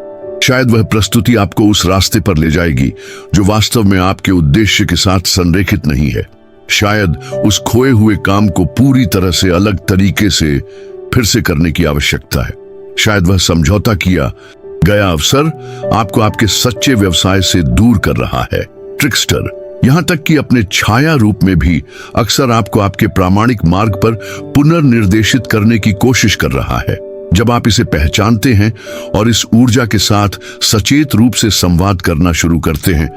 शायद वह प्रस्तुति आपको उस रास्ते पर ले जाएगी जो वास्तव में आपके उद्देश्य के साथ संरेखित नहीं है। शायद उस खोए हुए काम को पूरी तरह से अलग तरीके से फिर से करने की आवश्यकता है। शायद वह समझौता किया गया अवसर आपको आपके सच्चे व्यवसाय से दूर कर रहा है। ट्रिकस्टर यहाँ तक कि अपने छाया रूप में भी अक्सर आपको आपके प्रामाणिक मार्ग पर पुनर्निर्देशित करने की कोशिश कर रहा है। जब आप इसे पहचानते हैं और इस ऊर्जा के साथ सचेत रूप से संवाद करना शुरू करते हैं,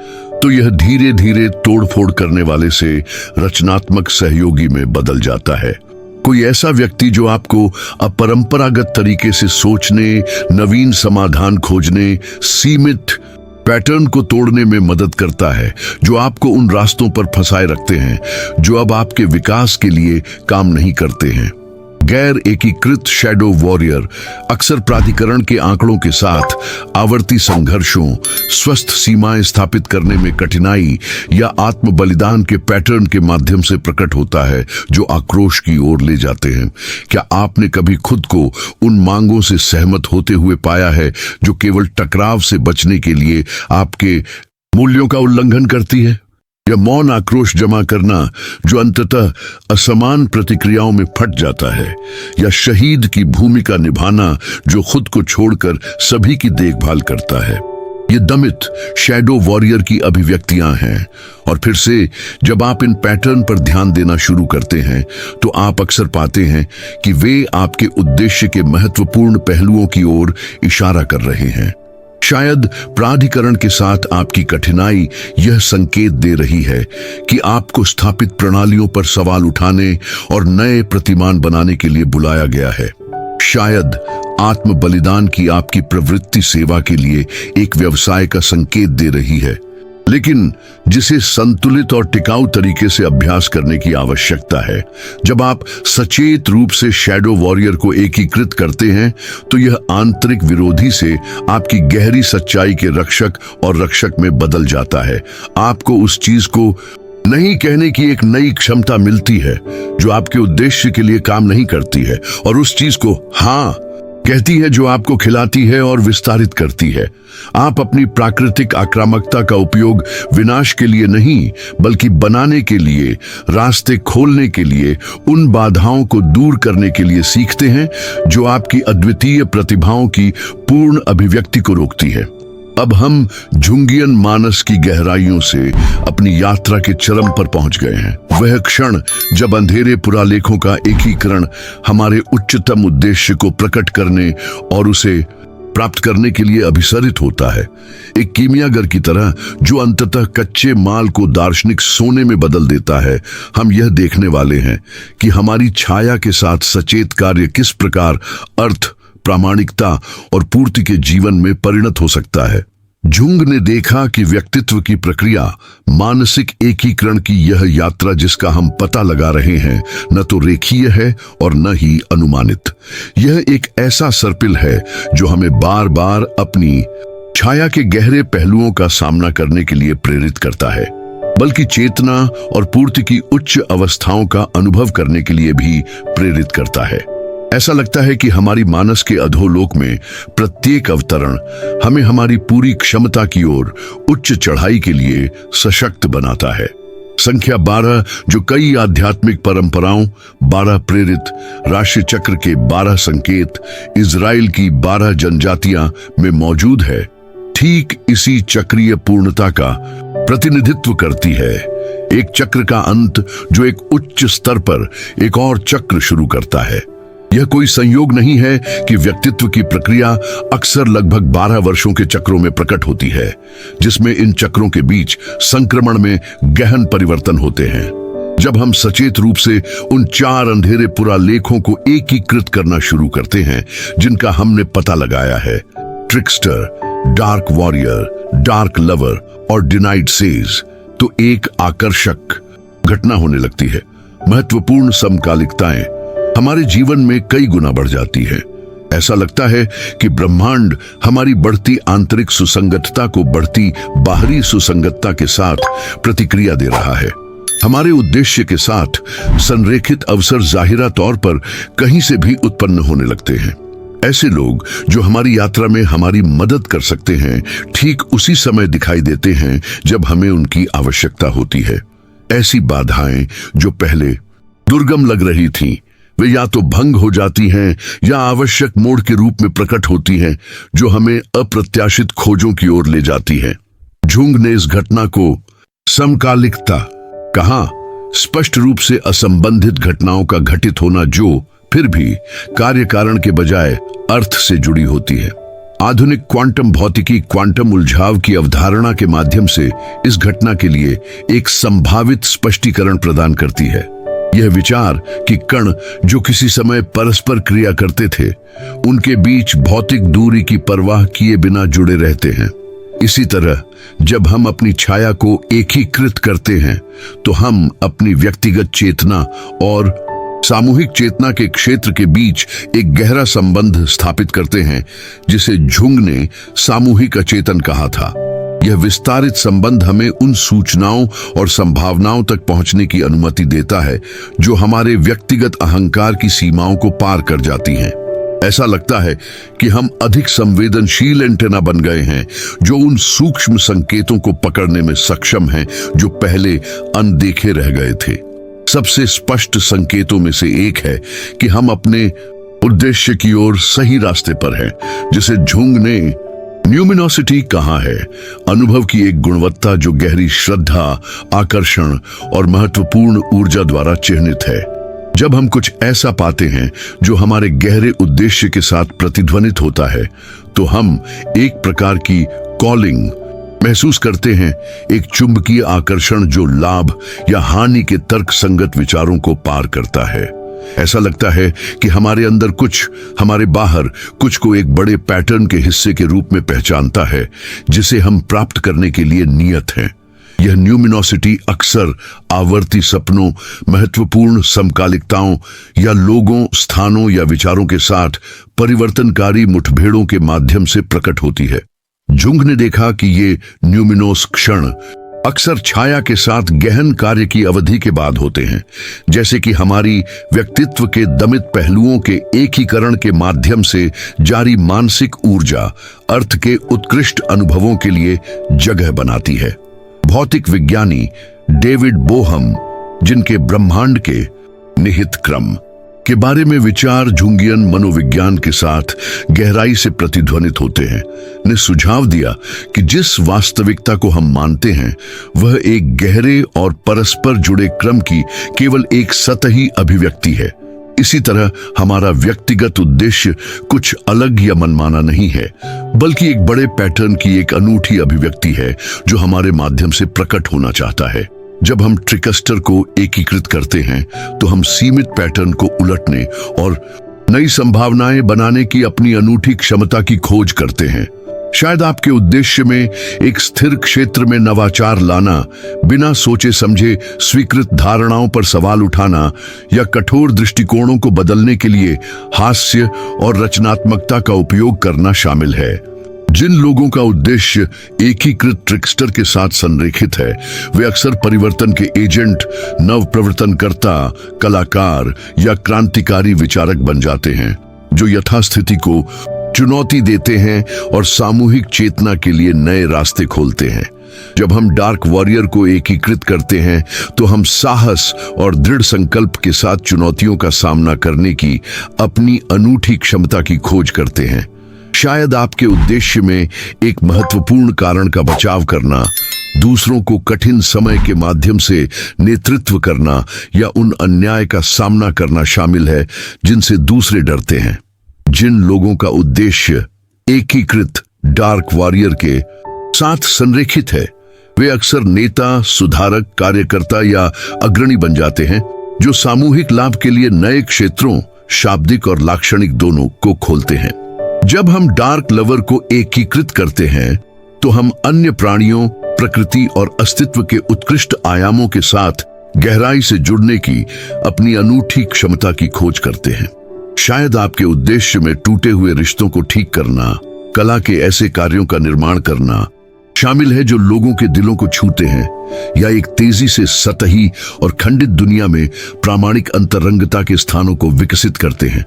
तो यह धीरे धीरे तोड़फोड़ करने वाले से रचनात्मक सहयोगी में बदल जाता है। कोई ऐसा व्यक्ति जो आपको अपरंपरागत तरीके से सोचने, नवीन समाधान खोजने, सीमित पैटर्न को तोड़ने में मदद करता है, जो आपको उन रास्तों पर फंसाए रखते हैं जो अब आपके विकास के लिए काम नहीं करते हैं। गैर एकीकृत शैडो वॉरियर अक्सर प्राधिकरण के आंकड़ों के साथ आवर्ती संघर्षों, स्वस्थ सीमाएं स्थापित करने में कठिनाई या आत्म बलिदान के पैटर्न के माध्यम से प्रकट होता है, जो आक्रोश की ओर ले जाते हैं। क्या आपने कभी खुद को उन मांगों से सहमत होते हुए पाया है जो केवल टकराव से बचने के लिए आपके मूल्यों का उल्लंघन करती है? या मौन आक्रोश जमा करना जो अंततः असमान प्रतिक्रियाओं में फट जाता है? या शहीद की भूमिका निभाना जो खुद को छोड़कर सभी की देखभाल करता है? ये दमित शैडो वॉरियर की अभिव्यक्तियां हैं। और फिर से जब आप इन पैटर्न पर ध्यान देना शुरू करते हैं, तो आप अक्सर पाते हैं कि वे आपके उद्देश्य के महत्वपूर्ण पहलुओं की ओर इशारा कर रहे हैं। शायद प्राधिकरण के साथ आपकी कठिनाई यह संकेत दे रही है कि आपको स्थापित प्रणालियों पर सवाल उठाने और नए प्रतिमान बनाने के लिए बुलाया गया है। शायद आत्म बलिदान की आपकी प्रवृत्ति सेवा के लिए एक व्यवसाय का संकेत दे रही है, लेकिन जिसे संतुलित और टिकाऊ तरीके से अभ्यास करने की आवश्यकता है। जब आप सचेत रूप से शैडो वॉरियर को एकीकृत करते हैं, तो यह आंतरिक विरोधी से आपकी गहरी सच्चाई के रक्षक और रक्षक में बदल जाता है। आपको उस चीज को नहीं कहने की एक नई क्षमता मिलती है जो आपके उद्देश्य के लिए काम नहीं करती है, और उस चीज को हाँ कहती है जो आपको खिलाती है और विस्तारित करती है। आप अपनी प्राकृतिक आक्रामकता का उपयोग विनाश के लिए नहीं, बल्कि बनाने के लिए, रास्ते खोलने के लिए, उन बाधाओं को दूर करने के लिए सीखते हैं जो आपकी अद्वितीय प्रतिभाओं की पूर्ण अभिव्यक्ति को रोकती है। अब हम झुंगियन मानस की गहराइयों से अपनी यात्रा के चरम पर पहुंच गए हैं। वह क्षण जब अंधेरे पुरालेखों का एकीकरण हमारे उच्चतम उद्देश्य को प्रकट करने और उसे प्राप्त करने के लिए अभिसरित होता है। एक कीमियागर की तरह जो अंततः कच्चे माल को दार्शनिक सोने में बदल देता है। हम यह देखने वाले हैं कि हमारी छाया के साथ सचेत कार्य किस प्रकार अर्थ, प्रामाणिकता और पूर्ति के जीवन में परिणत हो सकता है। जुंग ने देखा कि व्यक्तित्व की प्रक्रिया, मानसिक एकीकरण की यह यात्रा जिसका हम पता लगा रहे हैं, न तो रेखीय है और न ही अनुमानित। यह एक ऐसा सर्पिल है जो हमें बार बार अपनी छाया के गहरे पहलुओं का सामना करने के लिए प्रेरित करता है, बल्कि चेतना और पूर्ति की उच्च अवस्थाओं का अनुभव करने के लिए भी प्रेरित करता है। ऐसा लगता है कि हमारी मानस के अधोलोक में प्रत्येक अवतरण हमें हमारी पूरी क्षमता की ओर उच्च चढ़ाई के लिए सशक्त बनाता है। संख्या 12 जो कई आध्यात्मिक परंपराओं, 12 प्रेरित, राशि चक्र के 12 संकेत, इजराइल की 12 जनजातियां में मौजूद है, ठीक इसी चक्रीय पूर्णता का प्रतिनिधित्व करती है। एक चक्र का अंत जो एक उच्च स्तर पर एक और चक्र शुरू करता है। यह कोई संयोग नहीं है कि व्यक्तित्व की प्रक्रिया अक्सर लगभग 12 वर्षों के चक्रों में प्रकट होती है, जिसमें इन चक्रों के बीच संक्रमण में गहन परिवर्तन होते हैं। जब हम सचेत रूप से उन 4 अंधेरे पुरालेखों को एकीकृत करना शुरू करते हैं जिनका हमने पता लगाया है, ट्रिकस्टर, डार्क वॉरियर, डार्क लवर और डिनाइड सेज, तो एक आकर्षक घटना होने लगती है। महत्वपूर्ण समकालिकताएं हमारे जीवन में कई गुना बढ़ जाती है। ऐसा लगता है कि ब्रह्मांड हमारी बढ़ती आंतरिक सुसंगतता को बढ़ती बाहरी सुसंगतता के साथ प्रतिक्रिया दे रहा है। हमारे उद्देश्य के साथ संरेखित अवसर जाहिरा तौर पर कहीं से भी उत्पन्न होने लगते हैं। ऐसे लोग जो हमारी यात्रा में हमारी मदद कर सकते हैं, ठीक उसी समय दिखाई देते हैं जब हमें उनकी आवश्यकता होती है। ऐसी बाधाएं जो पहले दुर्गम लग रही थीं, वे या तो भंग हो जाती हैं या आवश्यक मोड़ के रूप में प्रकट होती हैं, जो हमें अप्रत्याशित खोजों की ओर ले जाती हैं। जुंग ने इस घटना को समकालिकता कहाँ स्पष्ट रूप से असंबंधित घटनाओं का घटित होना जो फिर भी कार्य कारण के बजाय अर्थ से जुड़ी होती है। आधुनिक क्वांटम भौतिकी क्वांटम उलझाव की अवधारणा के माध्यम से इस घटना के लिए एक संभावित स्पष्टीकरण प्रदान करती है। यह विचार कि कण जो किसी समय परस्पर क्रिया करते थे उनके बीच भौतिक दूरी की परवाह किए बिना जुड़े रहते हैं। इसी तरह जब हम अपनी छाया को एकीकृत करते हैं तो हम अपनी व्यक्तिगत चेतना और सामूहिक चेतना के क्षेत्र के बीच एक गहरा संबंध स्थापित करते हैं, जिसे जुंग ने सामूहिक अचेतन कहा था। यह विस्तारित संबंध हमें उन सूचनाओं और संभावनाओं तक पहुंचने की अनुमति देता है जो हमारे व्यक्तिगत अहंकार की सीमाओं को पार कर जाती हैं। ऐसा लगता है कि हम अधिक संवेदनशील एंटेना बन गए हैं जो उन सूक्ष्म संकेतों को पकड़ने में सक्षम हैं जो पहले अनदेखे रह गए थे। सबसे स्पष्ट संकेतों में से एक है कि हम अपने उद्देश्य की ओर सही रास्ते पर हैं, जिसे जुंग ने न्यूमिनोसिटी कहा है, अनुभव की एक गुणवत्ता जो गहरी श्रद्धा, आकर्षण और महत्वपूर्ण ऊर्जा द्वारा चिह्नित है। जब हम कुछ ऐसा पाते हैं जो हमारे गहरे उद्देश्य के साथ प्रतिध्वनित होता है तो हम एक प्रकार की कॉलिंग महसूस करते हैं, एक चुंबकीय आकर्षण जो लाभ या हानि के तर्क संगत विचारों को पार करता है। ऐसा लगता है कि हमारे अंदर कुछ, हमारे बाहर कुछ को एक बड़े पैटर्न के हिस्से के रूप में पहचानता है जिसे हम प्राप्त करने के लिए नियत हैं। यह न्यूमिनोसिटी अक्सर आवर्ती सपनों, महत्वपूर्ण समकालिकताओं या लोगों, स्थानों या विचारों के साथ परिवर्तनकारी मुठभेड़ों के माध्यम से प्रकट होती है। जुंग ने देखा कि ये न्यूमिनोस क्षण अक्सर छाया के साथ गहन कार्य की अवधि के बाद होते हैं, जैसे कि हमारी व्यक्तित्व के दमित पहलुओं के एकीकरण के माध्यम से जारी मानसिक ऊर्जा अर्थ के उत्कृष्ट अनुभवों के लिए जगह बनाती है। भौतिक विज्ञानी डेविड बोहम, जिनके ब्रह्मांड के निहित क्रम के बारे में विचार जुंगियन मनोविज्ञान के साथ गहराई से प्रतिध्वनित होते हैं, ने सुझाव दिया कि जिस वास्तविकता को हम मानते हैं वह एक गहरे और परस्पर जुड़े क्रम की केवल एक सतही अभिव्यक्ति है। इसी तरह हमारा व्यक्तिगत उद्देश्य कुछ अलग या मनमाना नहीं है, बल्कि एक बड़े पैटर्न की एक अनूठी अभिव्यक्ति है जो हमारे माध्यम से प्रकट होना चाहता है। जब हम ट्रिकस्टर को एकीकृत करते हैं तो हम सीमित पैटर्न को उलटने और नई संभावनाएं बनाने की अपनी अनूठी क्षमता की खोज करते हैं। शायद आपके उद्देश्य में एक स्थिर क्षेत्र में नवाचार लाना, बिना सोचे समझे स्वीकृत धारणाओं पर सवाल उठाना या कठोर दृष्टिकोणों को बदलने के लिए हास्य और रचनात्मकता का उपयोग करना शामिल है। जिन लोगों का उद्देश्य एकीकृत ट्रिकस्टर के साथ संरेखित है वे अक्सर परिवर्तन के एजेंट, नव प्रवर्तनकर्ता, कलाकार या क्रांतिकारी विचारक बन जाते हैं जो यथास्थिति को चुनौती देते हैं और सामूहिक चेतना के लिए नए रास्ते खोलते हैं। जब हम डार्क वॉरियर को एकीकृत करते हैं तो हम साहस और दृढ़ संकल्प के साथ चुनौतियों का सामना करने की अपनी अनूठी क्षमता की खोज करते हैं। शायद आपके उद्देश्य में एक महत्वपूर्ण कारण का बचाव करना, दूसरों को कठिन समय के माध्यम से नेतृत्व करना या उन अन्याय का सामना करना शामिल है जिनसे दूसरे डरते हैं। जिन लोगों का उद्देश्य एकीकृत डार्क वॉरियर के साथ संरेखित है वे अक्सर नेता, सुधारक, कार्यकर्ता या अग्रणी बन जाते हैं जो सामूहिक लाभ के लिए नए क्षेत्रों, शाब्दिक और लाक्षणिक दोनों को खोलते हैं। जब हम डार्क लवर को एकीकृत करते हैं तो हम अन्य प्राणियों, प्रकृति और अस्तित्व के उत्कृष्ट आयामों के साथ गहराई से जुड़ने की अपनी अनूठी क्षमता की खोज करते हैं। शायद आपके उद्देश्य में टूटे हुए रिश्तों को ठीक करना, कला के ऐसे कार्यों का निर्माण करना शामिल है जो लोगों के दिलों को छूते हैं, या एक तेजी से सतही और खंडित दुनिया में प्रामाणिक अंतरंगता के स्थानों को विकसित करते हैं।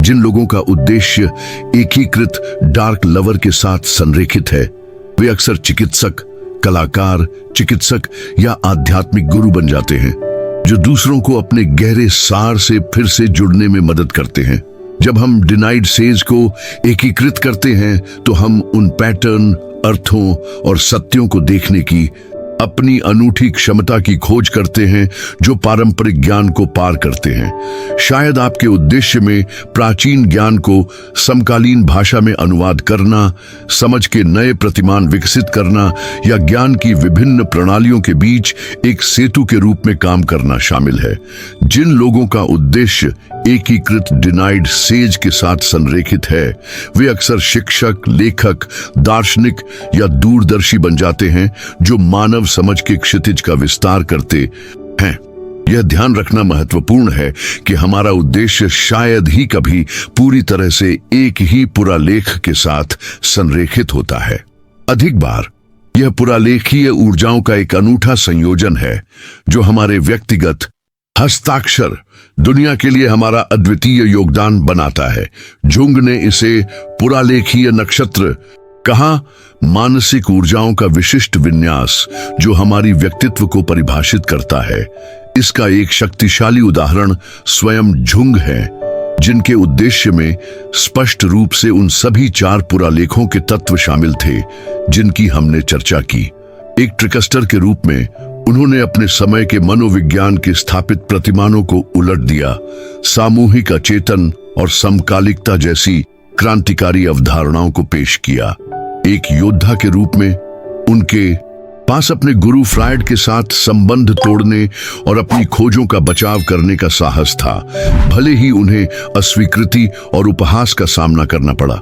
जिन लोगों का उद्देश्य एकीकृत डार्क लवर के साथ संरेखित है वे अक्सर चिकित्सक, कलाकार, चिकित्सक या आध्यात्मिक गुरु बन जाते हैं जो दूसरों को अपने गहरे सार से फिर से जुड़ने में मदद करते हैं। जब हम डिनाइड सेज को एकीकृत करते हैं तो हम उन पैटर्न, अर्थों और सत्यों को देखने की अपनी अनूठी क्षमता की खोज करते हैं जो पारंपरिक ज्ञान को पार करते हैं। शायद आपके उद्देश्य में प्राचीन ज्ञान को समकालीन भाषा में अनुवाद करना, समझ के नए प्रतिमान विकसित करना या ज्ञान की विभिन्न प्रणालियों के बीच एक सेतु के रूप में काम करना शामिल है। जिन लोगों का उद्देश्य एकीकृत डिनाइड सेज के साथ संरेखित है, वे अक्सर शिक्षक, लेखक, दार्शनिक या दूरदर्शी बन जाते हैं जो मानव समझ के क्षितिज का विस्तार करते हैं। यह ध्यान रखना महत्वपूर्ण है कि हमारा उद्देश्य शायद ही कभी पूरी तरह से एक ही पुरालेख के साथ संरेखित होता है। अधिक बार यह पुरालेखीय ऊर्जाओं का एक अनूठा संयोजन है जो हमारे व्यक्तिगत हस्ताक्षर दुनिया के लिए हमारा अद्वितीय योगदान बनाता है। जुंग ने इसे पुरालेखीय नक्षत्र कहा, मानसिक ऊर्जाओं का विशिष्ट विन्यास जो हमारी व्यक्तित्व को परिभाषित करता है। इसका एक शक्तिशाली उदाहरण स्वयं जुंग है, जिनके उद्देश्य में स्पष्ट रूप से उन सभी 4 पुरालेखों के तत्व शामिल थे जिनकी हमने चर्चा की। एक ट्रिकस्टर के रूप में उन्होंने अपने समय के मनोविज्ञान के स्थापित प्रतिमानों को उलट दिया, सामूहिक अचेतन और समकालिकता जैसी क्रांतिकारी अवधारणाओं को पेश किया। एक योद्धा के रूप में उनके पास अपने गुरु फ्रायड के साथ संबंध तोड़ने और अपनी खोजों का बचाव करने का साहस था, भले ही उन्हें अस्वीकृति और उपहास का सामना करना पड़ा।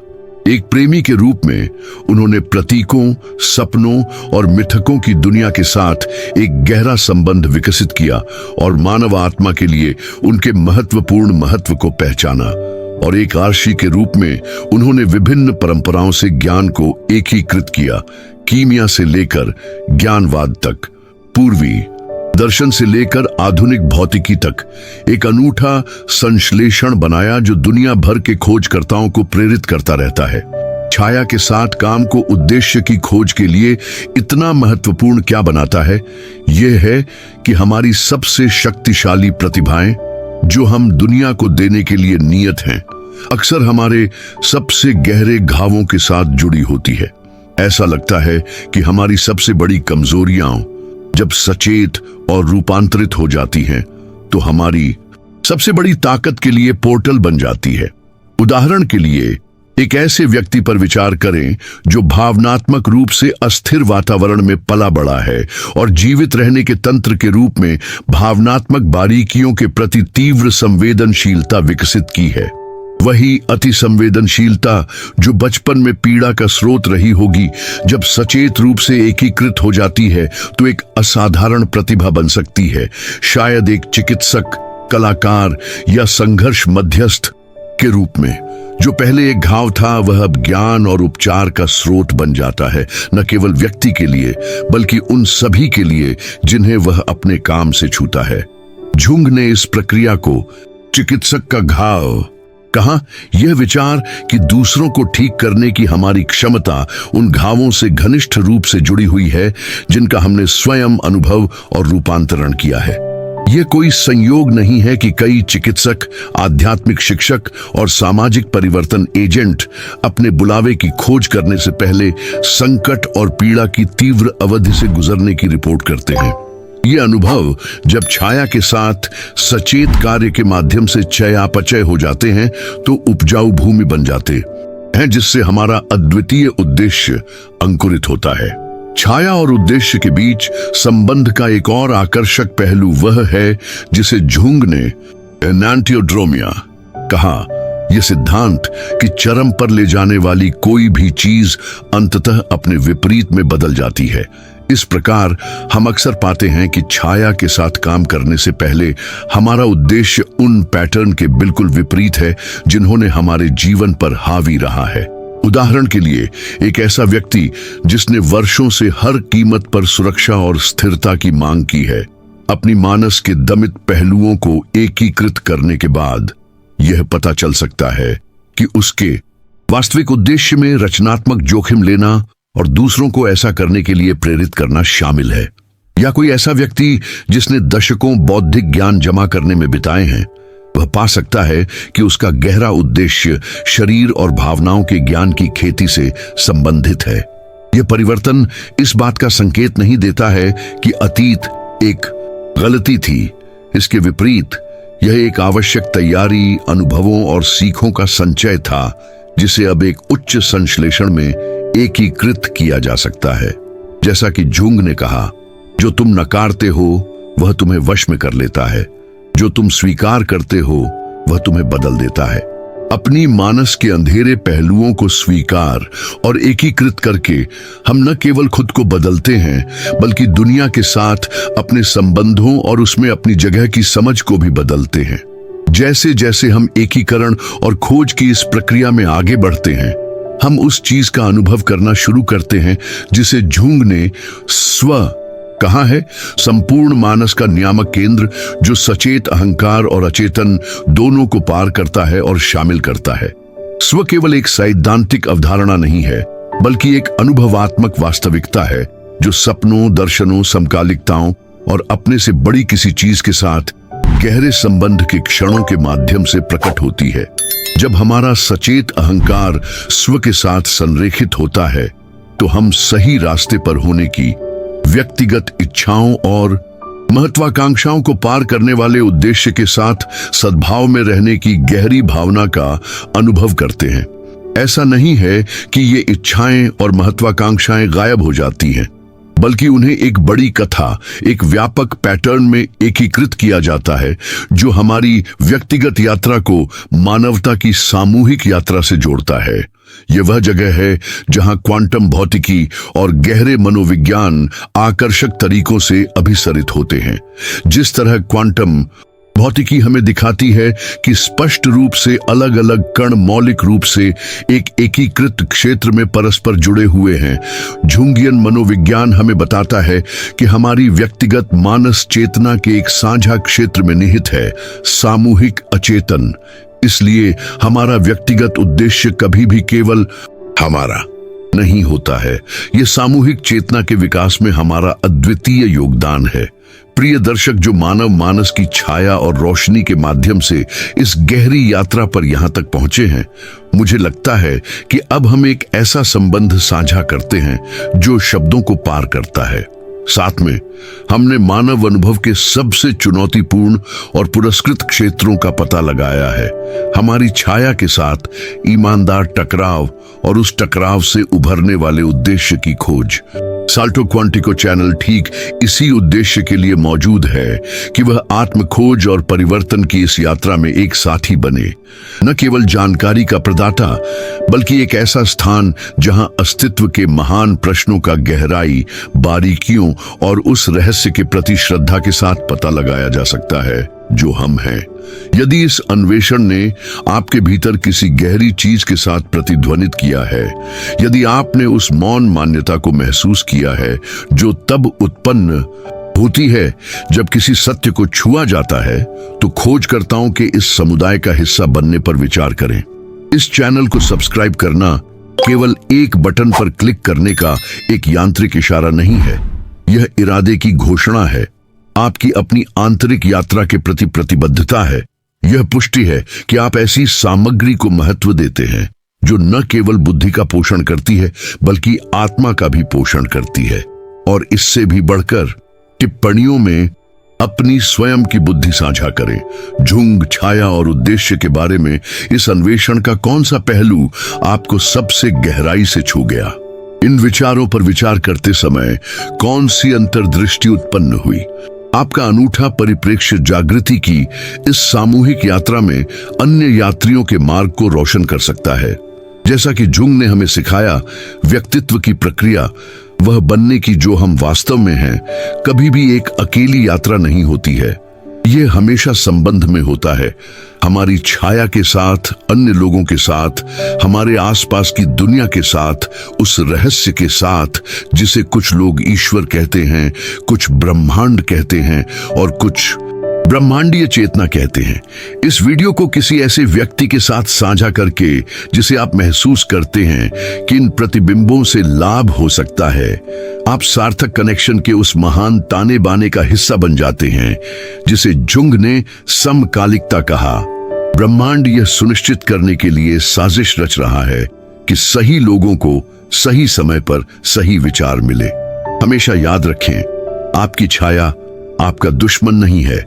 एक प्रेमी के रूप में उन्होंने प्रतीकों, सपनों और मिथकों की दुनिया के साथ एक गहरा संबंध विकसित किया और मानव आत्मा के लिए उनके महत्वपूर्ण महत्व को पहचाना। और एक आर्षी के रूप में उन्होंने विभिन्न परंपराओं से ज्ञान को एकीकृत किया, कीमिया से लेकर ज्ञानवाद तक, पूर्वी दर्शन से लेकर आधुनिक भौतिकी तक एक अनूठा संश्लेषण बनाया जो दुनिया भर के खोजकर्ताओं को प्रेरित करता रहता है। छाया के साथ काम को उद्देश्य की खोज के लिए इतना महत्वपूर्ण क्या बनाता है? यह है कि हमारी सबसे शक्तिशाली प्रतिभाएं जो हम दुनिया को देने के लिए नियत हैं, अक्सर हमारे सबसे गहरे घावों के साथ जुड़ी होती है। ऐसा लगता है कि हमारी सबसे बड़ी कमजोरियां जब सचेत और रूपांतरित हो जाती हैं, तो हमारी सबसे बड़ी ताकत के लिए पोर्टल बन जाती है। उदाहरण के लिए एक ऐसे व्यक्ति पर विचार करें जो भावनात्मक रूप से अस्थिर वातावरण में पला बड़ा है और जीवित रहने के तंत्र के रूप में भावनात्मक बारीकियों के प्रति तीव्र संवेदनशीलता विकसित की है। वही अति संवेदनशीलता जो बचपन में पीड़ा का स्रोत रही होगी, जब सचेत रूप से एकीकृत हो जाती है तो एक असाधारण प्रतिभा बन सकती है। शायद एक चिकित्सक, कलाकार या संघर्ष मध्यस्थ के रूप में जो पहले एक घाव था, वह अब ज्ञान और उपचार का स्रोत बन जाता है, न केवल व्यक्ति के लिए बल्कि उन सभी के लिए जिन्हें वह अपने काम से छूता है। जुंग ने इस प्रक्रिया को चिकित्सक का घाव कहा। यह विचार कि दूसरों को ठीक करने की हमारी क्षमता उन घावों से घनिष्ठ रूप से जुड़ी हुई है जिनका हमने स्वयं अनुभव और रूपांतरण किया है। यह कोई संयोग नहीं है कि कई चिकित्सक, आध्यात्मिक शिक्षक और सामाजिक परिवर्तन एजेंट अपने बुलावे की खोज करने से पहले संकट और पीड़ा की तीव्र अवधि से गुजरने की रिपोर्ट करते हैं। ये अनुभव जब छाया के साथ सचेत कार्य के माध्यम से चयापचय हो जाते हैं तो उपजाऊ भूमि बन जाते हैं, जिससे हमारा अद्वितीय उद्देश्य अंकुरित होता है। छाया और उद्देश्य के बीच संबंध का एक और आकर्षक पहलू वह है जिसे जुंग ने एनांटियोड्रोमिया कहा। यह सिद्धांत कि चरम पर ले जाने वाली कोई भी चीज अंततः अपने विपरीत में बदल जाती है। इस प्रकार हम अक्सर पाते हैं कि छाया के साथ काम करने से पहले हमारा उद्देश्य उन पैटर्न के बिल्कुल विपरीत है जिन्होंने हमारे जीवन पर हावी रहा है। उदाहरण के लिए, एक ऐसा व्यक्ति जिसने वर्षों से हर कीमत पर सुरक्षा और स्थिरता की मांग की है, अपनी मानस के दमित पहलुओं को एकीकृत करने के बाद यह पता चल सकता है कि उसके वास्तविक उद्देश्य में रचनात्मक जोखिम लेना और दूसरों को ऐसा करने के लिए प्रेरित करना शामिल है। या कोई ऐसा व्यक्ति जिसने दशकों बौद्धिक ज्ञान जमा करने में बिताए हैं, वह पा सकता है कि उसका गहरा उद्देश्य शरीर और भावनाओं के ज्ञान की खेती से संबंधित है। यह परिवर्तन इस बात का संकेत नहीं देता है कि अतीत एक गलती थी। इसके विपरीत यह एक आवश्यक तैयारी, अनुभवों और सीखों का संचय था, जिसे अब एक उच्च संश्लेषण में एकीकृत किया जा सकता है। जैसा कि जुंग ने कहा, जो तुम नकारते हो वह तुम्हें वश में कर लेता है, जो तुम स्वीकार करते हो वह तुम्हें बदल देता है। अपनी मानस के अंधेरे पहलुओं को स्वीकार और एकीकृत करके हम न केवल खुद को बदलते हैं, बल्कि दुनिया के साथ अपने संबंधों और उसमें अपनी जगह की समझ को भी बदलते हैं। जैसे जैसे हम एकीकरण और खोज की इस प्रक्रिया में आगे बढ़ते हैं, हम उस चीज का अनुभव करना शुरू करते हैं जिसे जुंग ने स्व कहा है, संपूर्ण मानस का नियामक केंद्र, जो सचेत अहंकार और अचेतन दोनों को पार करता है और शामिल करता है। स्व केवल एक सैद्धांतिक अवधारणा नहीं है, बल्कि एक अनुभवात्मक वास्तविकता है जो सपनों, दर्शनों, समकालिकताओं और अपने से बड़ी किसी चीज के साथ गहरे संबंध के क्षणों के माध्यम से प्रकट होती है। जब हमारा सचेत अहंकार स्व के साथ संरेखित होता है, तो हम सही रास्ते पर होने की, व्यक्तिगत इच्छाओं और महत्वाकांक्षाओं को पार करने वाले उद्देश्य के साथ सद्भाव में रहने की गहरी भावना का अनुभव करते हैं। ऐसा नहीं है कि ये इच्छाएं और महत्वाकांक्षाएं गायब हो जाती हैं, बल्कि उन्हें एक बड़ी कथा, एक व्यापक पैटर्न में एकीकृत किया जाता है, जो हमारी व्यक्तिगत यात्रा को मानवता की सामूहिक यात्रा से जोड़ता है। यह वह जगह है जहां क्वांटम भौतिकी और गहरे मनोविज्ञान आकर्षक तरीकों से अभिसरित होते हैं। जिस तरह क्वांटम भौतिकी हमें दिखाती है कि स्पष्ट रूप से अलग अलग कण मौलिक रूप से एक एकीकृत क्षेत्र में परस्पर जुड़े हुए हैं, जुंगियन मनोविज्ञान हमें बताता है कि हमारी व्यक्तिगत मानस चेतना के एक साझा क्षेत्र में निहित है, सामूहिक अचेतन। इसलिए हमारा व्यक्तिगत उद्देश्य कभी भी केवल हमारा नहीं होता है, यह सामूहिक चेतना के विकास में हमारा अद्वितीय योगदान है। प्रिय दर्शक, जो मानव मानस की छाया और रोशनी के माध्यम से इस गहरी यात्रा पर यहां तक पहुंचे हैं, मुझे लगता है कि अब हम एक ऐसा संबंध साझा करते हैं जो शब्दों को पार करता है। साथ में हमने मानव अनुभव के सबसे चुनौतीपूर्ण और पुरस्कृत क्षेत्रों का पता लगाया है, हमारी छाया के साथ ईमानदार टकराव और उस टकराव से उभरने वाले उद्देश्य की खोज। साल्टो क्वांटिको चैनल ठीक इसी उद्देश्य के लिए मौजूद है कि वह आत्म खोज और परिवर्तन की इस यात्रा में एक साथी बने, न केवल जानकारी का प्रदाता, बल्कि एक ऐसा स्थान जहां अस्तित्व के महान प्रश्नों का गहराई, बारीकियों और उस रहस्य के प्रति श्रद्धा के साथ पता लगाया जा सकता है जो हम हैं। यदि इस अन्वेषण ने आपके भीतर किसी गहरी चीज के साथ प्रतिध्वनित किया है, यदि आपने उस मौन मान्यता को महसूस किया है जो तब उत्पन्न होती है जब किसी सत्य को छुआ जाता है, तो खोजकर्ताओं के इस समुदाय का हिस्सा बनने पर विचार करें। इस चैनल को सब्सक्राइब करना केवल एक बटन पर क्लिक करने का एक यांत्रिक इशारा नहीं है, यह इरादे की घोषणा है, आपकी अपनी आंतरिक यात्रा के प्रति प्रतिबद्धता है। यह पुष्टि है कि आप ऐसी सामग्री को महत्व देते हैं जो न केवल बुद्धि का पोषण करती है, बल्कि आत्मा का भी पोषण करती है। और इससे भी बढ़कर टिप्पणियों में अपनी स्वयं की बुद्धि साझा करें। झुंग, छाया और उद्देश्य के बारे में इस अन्वेषण का कौन सा पहलू आपको सबसे गहराई से छू गया? इन विचारों पर विचार करते समय कौन सी अंतर्दृष्टि उत्पन्न हुई? आपका अनूठा परिप्रेक्ष्य जागृति की इस सामूहिक यात्रा में अन्य यात्रियों के मार्ग को रोशन कर सकता है। जैसा कि जुंग ने हमें सिखाया, व्यक्तित्व की प्रक्रिया, वह बनने की जो हम वास्तव में हैं, कभी भी एक अकेली यात्रा नहीं होती है। ये हमेशा संबंध में होता है, हमारी छाया के साथ, अन्य लोगों के साथ, हमारे आसपास की दुनिया के साथ, उस रहस्य के साथ जिसे कुछ लोग ईश्वर कहते हैं, कुछ ब्रह्मांड कहते हैं और कुछ ब्रह्मांडीय चेतना कहते हैं। इस वीडियो को किसी ऐसे व्यक्ति के साथ साझा करके जिसे आप महसूस करते हैं कि इन प्रतिबिंबों से लाभ हो सकता है, आप सार्थक कनेक्शन के उस महान ताने बाने का हिस्सा बन जाते हैं जिसे जुंग ने समकालिकता कहा। ब्रह्मांड यह सुनिश्चित करने के लिए साजिश रच रहा है कि सही लोगों को सही समय पर सही विचार मिले। हमेशा याद रखें, आपकी छाया आपका दुश्मन नहीं है,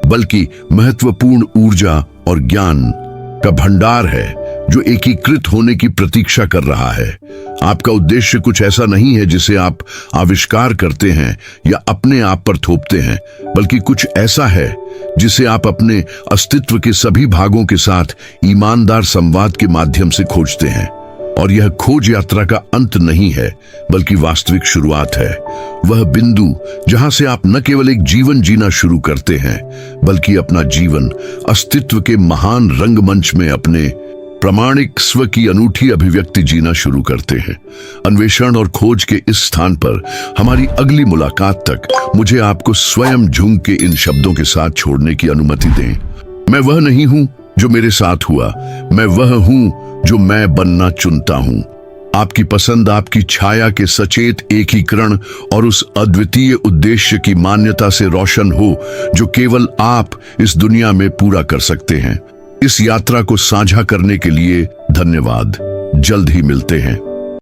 बल्कि महत्वपूर्ण ऊर्जा और ज्ञान का भंडार है जो एकीकृत होने की प्रतीक्षा कर रहा है। आपका उद्देश्य कुछ ऐसा नहीं है जिसे आप आविष्कार करते हैं या अपने आप पर थोपते हैं, बल्कि कुछ ऐसा है जिसे आप अपने अस्तित्व के सभी भागों के साथ ईमानदार संवाद के माध्यम से खोजते हैं। और यह खोज यात्रा का अंत नहीं है, बल्कि वास्तविक शुरुआत है। वह बिंदु जहां से आप न केवल एक जीवन जीना शुरू करते हैं, बल्कि अपना जीवन अस्तित्व के महान रंगमंच में अपने प्रामाणिक स्व की अनूठी अभिव्यक्ति जीना शुरू करते हैं। अन्वेषण और खोज के इस स्थान पर हमारी अगली मुलाकात तक मुझे आपको स्वयं झुंग के इन शब्दों के साथ छोड़ने की अनुमति दें। मैं वह नहीं हूं जो मेरे साथ हुआ, मैं वह हूं जो मैं बनना चुनता हूं। आपकी पसंद आपकी छाया के सचेत एकीकरण और उस अद्वितीय उद्देश्य की मान्यता से रोशन हो जो केवल आप इस दुनिया में पूरा कर सकते हैं। इस यात्रा को साझा करने के लिए धन्यवाद। जल्द ही मिलते हैं।